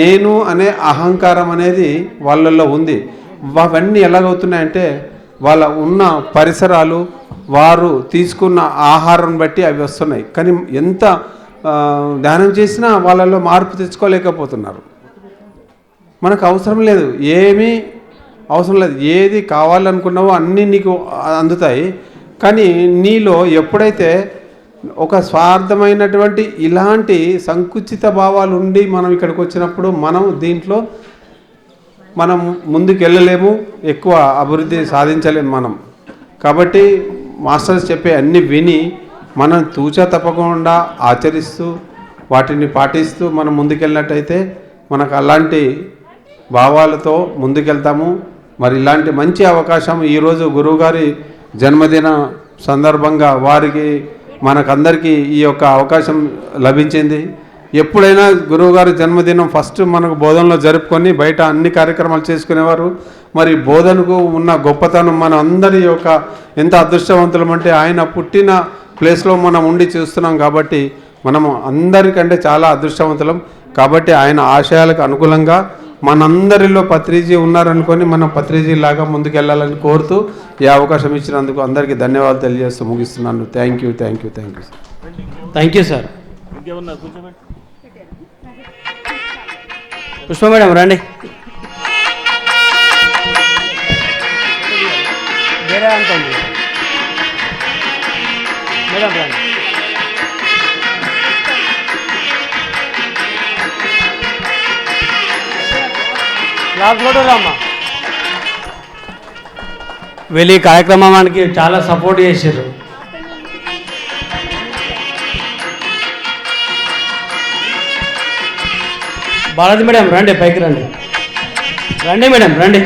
నేను అనే అహంకారం అనేది వాళ్ళల్లో ఉంది. అవన్నీ ఎలాగవుతున్నాయంటే వాళ్ళ ఉన్న పరిసరాలు, వారు తీసుకున్న ఆహారం బట్టి అవి వస్తున్నాయి. కానీ ఎంత ధ్యానం చేసినా వాళ్ళల్లో మార్పు తెచ్చుకోలేకపోతున్నారు. మనకు అవసరం లేదు, ఏమీ అవసరం లేదు. ఏది కావాలనుకున్నావో అన్నీ నీకు అందుతాయి. కానీ నీలో ఎప్పుడైతే ఒక స్వార్థమైనటువంటి ఇలాంటి సంకుచిత భావాలు ఉండి మనం ఇక్కడికి వచ్చినప్పుడు మనం దీంట్లో మనం ముందుకు వెళ్ళలేము, ఎక్కువ అభివృద్ధి సాధించలేము మనం. కాబట్టి మాస్టర్స్ చెప్పే అన్ని విని మనం తూచా తప్పకుండా ఆచరిస్తూ వాటిని పాటిస్తూ మనం ముందుకెళ్ళినట్టయితే మనకు అలాంటి భావాలతో ముందుకెళ్తాము. మరి ఇలాంటి మంచి అవకాశం ఈరోజు గురువుగారి జన్మదిన సందర్భంగా వారికి మనకందరికీ ఈ యొక్క అవకాశం లభించింది. ఎప్పుడైనా గురువుగారి జన్మదినం ఫస్ట్ మనకు బోధనలో జరుపుకొని బయట అన్ని కార్యక్రమాలు చేసుకునేవారు. మరి బోధనకు ఉన్న గొప్పతనం మన అందరి యొక్క ఎంత అదృష్టవంతులం అంటే ఆయన పుట్టిన ప్లేస్లో మనం ఉండి చూస్తున్నాం. కాబట్టి మనము అందరికంటే చాలా అదృష్టవంతులం. కాబట్టి ఆయన ఆశయాలకు అనుకూలంగా మనందరిలో పత్రిజీ ఉన్నారనుకొని మనం పత్రిజీ లాగా ముందుకెళ్ళాలని కోరుతూ ఈ అవకాశం ఇచ్చినందుకు అందరికీ ధన్యవాదాలు తెలియజేస్తూ ముగిస్తున్నాను. Thank you sir. Pushpa madam రండి. వేరే అంటుంది మేడం రండి. వెళ్ళి కార్యక్రమానికి చాలా సపోర్ట్ చేశారు. బాలాజీ మేడం రండి, పైకి రండి. రండి మేడం రండి.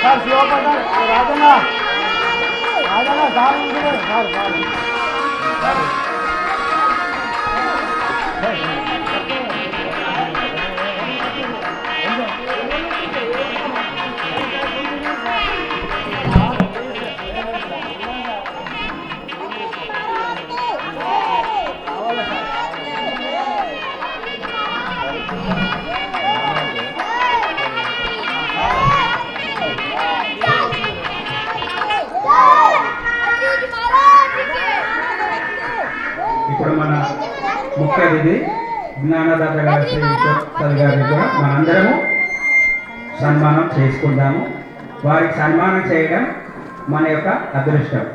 Sir Shivaprasad Rajanna Rajanna sir sir sir ఇప్పుడు మన ముఖ్య అతిథి జ్ఞానదాత గారి శ్రీ ప్రసాద్ గారిని కూడా మనందరము సన్మానం చేసుకుందాము. వారికి సన్మానం చేయడం మన యొక్క అదృష్టం.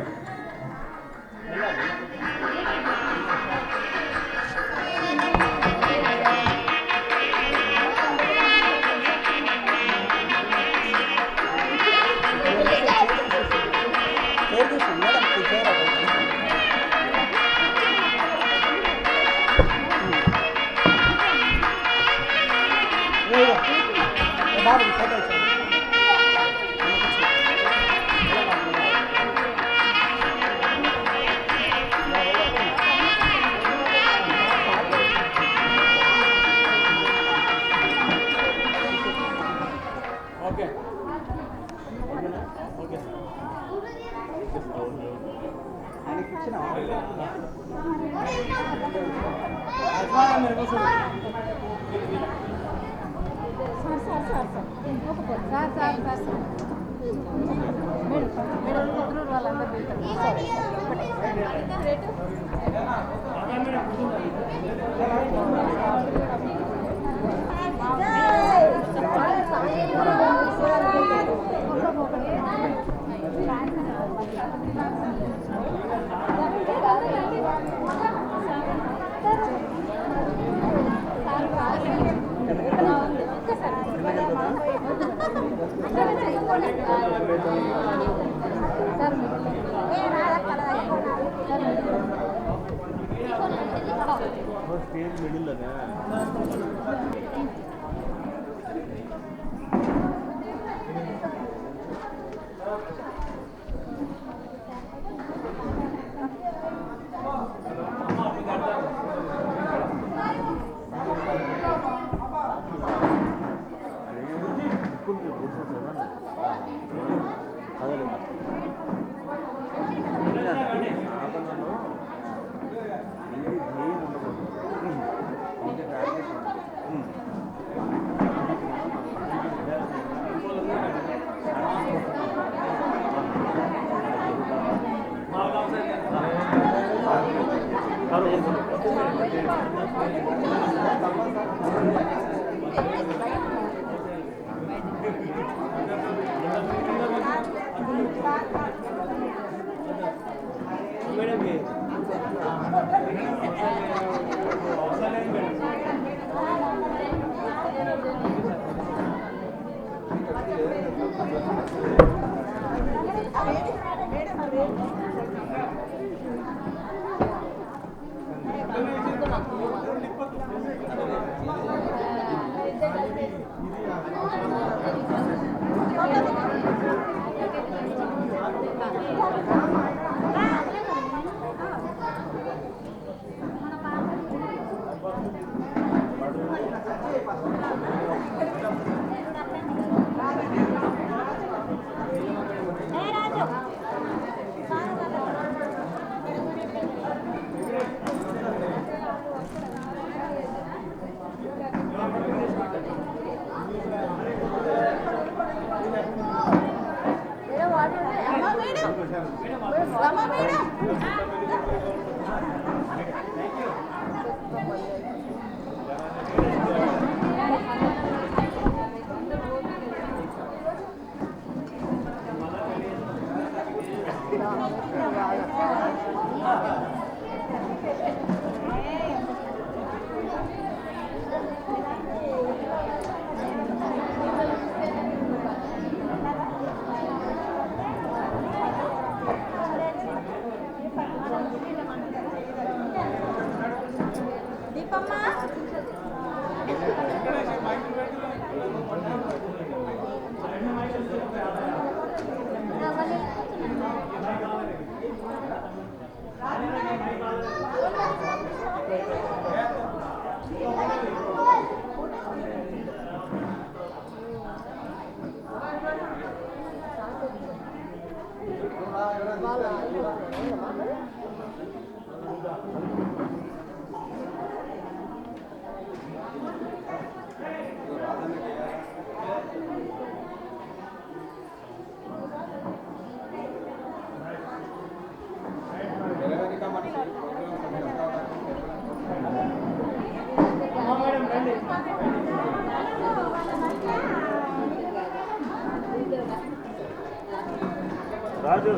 రాజు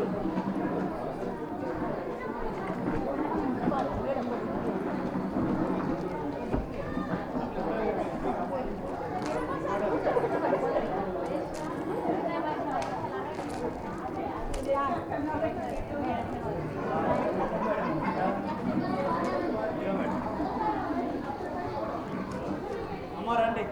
అమ్మారండి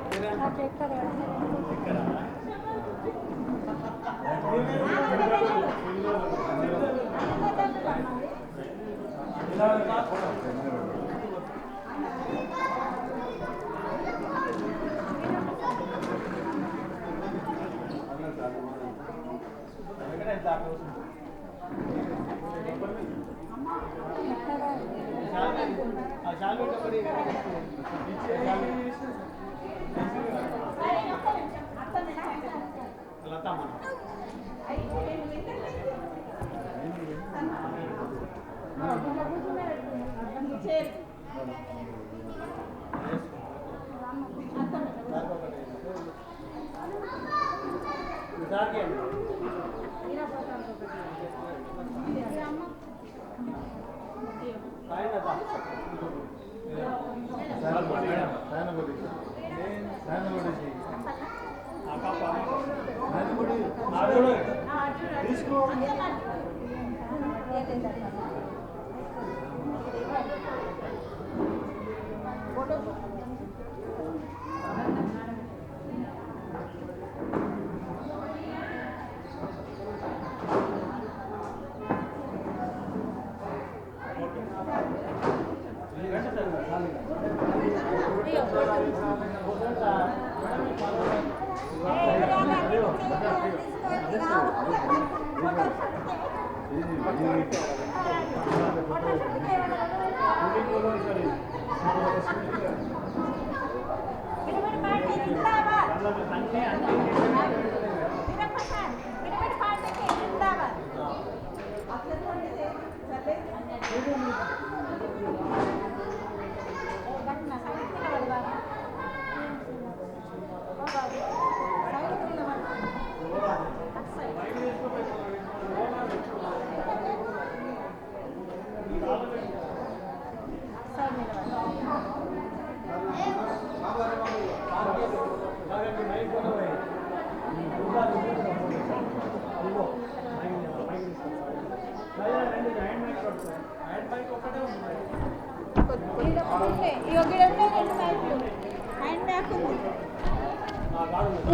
జిందాబాద్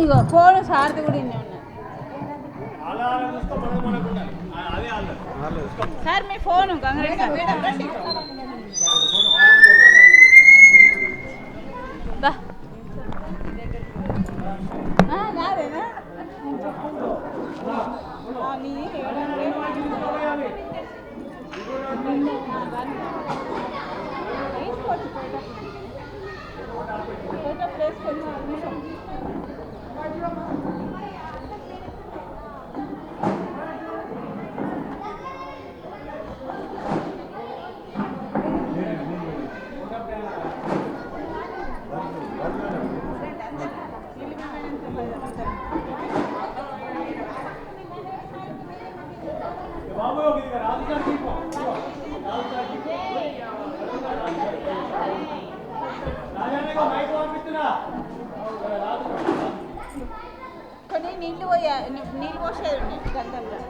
ఇగో ఫోన్ సార్ది కూడా ఇన్నే ఉన్నాయి అలా అలా చూస్తే మనకు ఉండాలి అదే వాళ్ళు సార్ మీ ఫోను గంగారెడ్డి సార్ బా నాదేనా ప్లేస్ కొంచెం బాబు ఇది రాజు సార్ తీసుకో రాజు సార్ రాజానే మైక్ పంపిస్తున్నా కొన్ని నీళ్ళు పోయా నీళ్ళు పోసేది ఉన్నాయి గంధంలో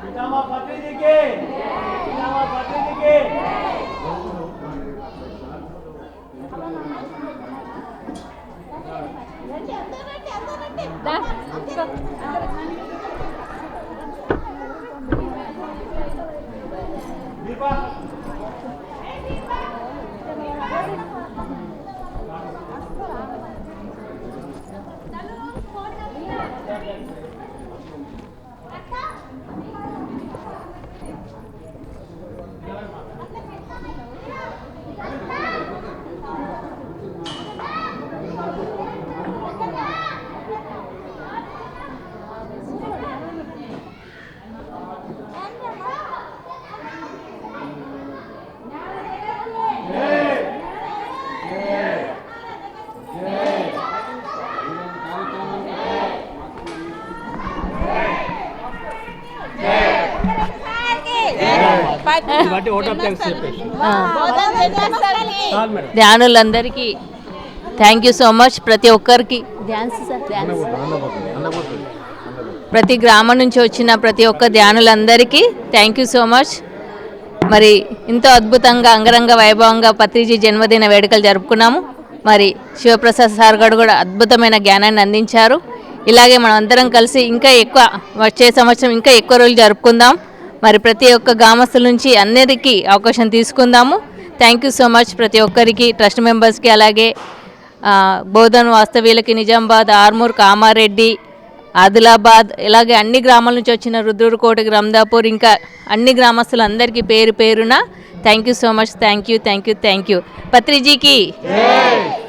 పితామా పత్రిజీకి పితామా పత్రిజీకి దీపా ధ్యానులందరికీ థ్యాంక్ యూ సో మచ్. ప్రతి ఒక్కరికి ప్రతి గ్రామం నుంచి వచ్చిన ప్రతి ఒక్క ధ్యానులందరికీ థ్యాంక్ యూ సో మచ్. మరి ఎంతో అద్భుతంగా అంగరంగ వైభవంగా పత్రిజీ జన్మదిన వేడుకలు జరుపుకున్నాము. మరి శివప్రసాద్ సార్ గారు కూడా అద్భుతమైన జ్ఞానాన్ని అందించారు. ఇలాగే మనం అందరం కలిసి ఇంకా ఎక్కువ వచ్చే సంవత్సరం ఇంకా ఎక్కువ రోజులు జరుపుకుందాం. మరి ప్రతి ఒక్క గ్రామస్తుల నుంచి అందరికీ అవకాశం తీసుకుందాము. థ్యాంక్ యూ సో మచ్ ప్రతి ఒక్కరికి, ట్రస్ట్ మెంబర్స్కి, అలాగే బోధన్ వాస్తవ్యులకి, నిజామాబాద్, ఆర్మూర్, కామారెడ్డి, ఆదిలాబాద్, ఇలాగే అన్ని గ్రామాల నుంచి వచ్చిన రుద్రూరుకోట, గ్రంథాపూర్, ఇంకా అన్ని గ్రామస్తులందరికీ పేరు పేరున thank you so much. Thank you thank you thank you. పత్రిజీకి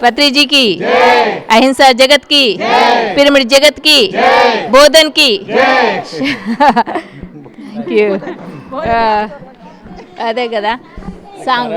పత్రిజీకి, అహింసా జగత్కి, పిరమిడ్ జగత్కి, బోధన్కి. అదే కదా సాంగ్.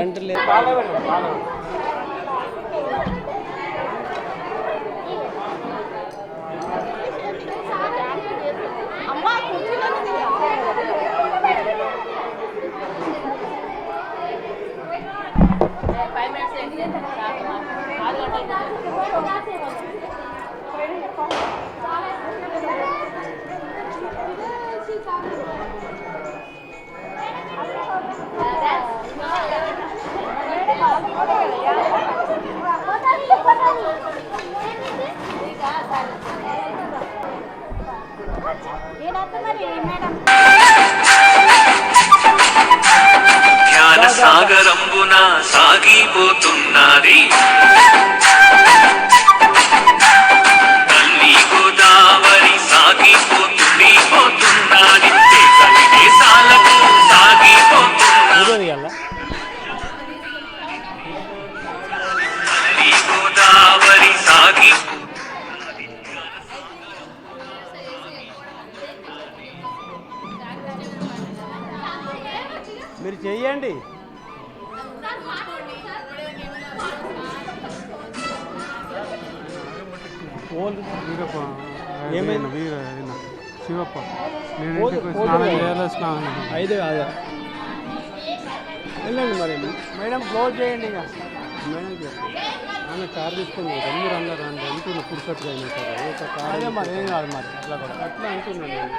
జ్ఞాన సాగరంబున సాగిపోతున్నది తల్లి గోదావరి, సాగిపోతుంది పోతున్నది దేశాలకు సాగిపోతున్నది తల్లి గోదావరి సాగి. మీరు చెయ్యండి. ఏమైంది శివప్ప, నేను ఇంటికి స్నానం చేయాలి, స్నానం 5 కాదా? వెళ్ళండి మరి మేడం, క్లోజ్ చేయండి ఇక. మేడం చెప్పండి. ఆమె కారు తీసుకొని పోతాం మీరు అన్నారు అంటే అంటున్నా పురుషత్తుగా అయినా సరే ఒక కారు అదే మరి ఏం కాదు మరి అట్లా కూడా అట్లా అంటున్నాను నేను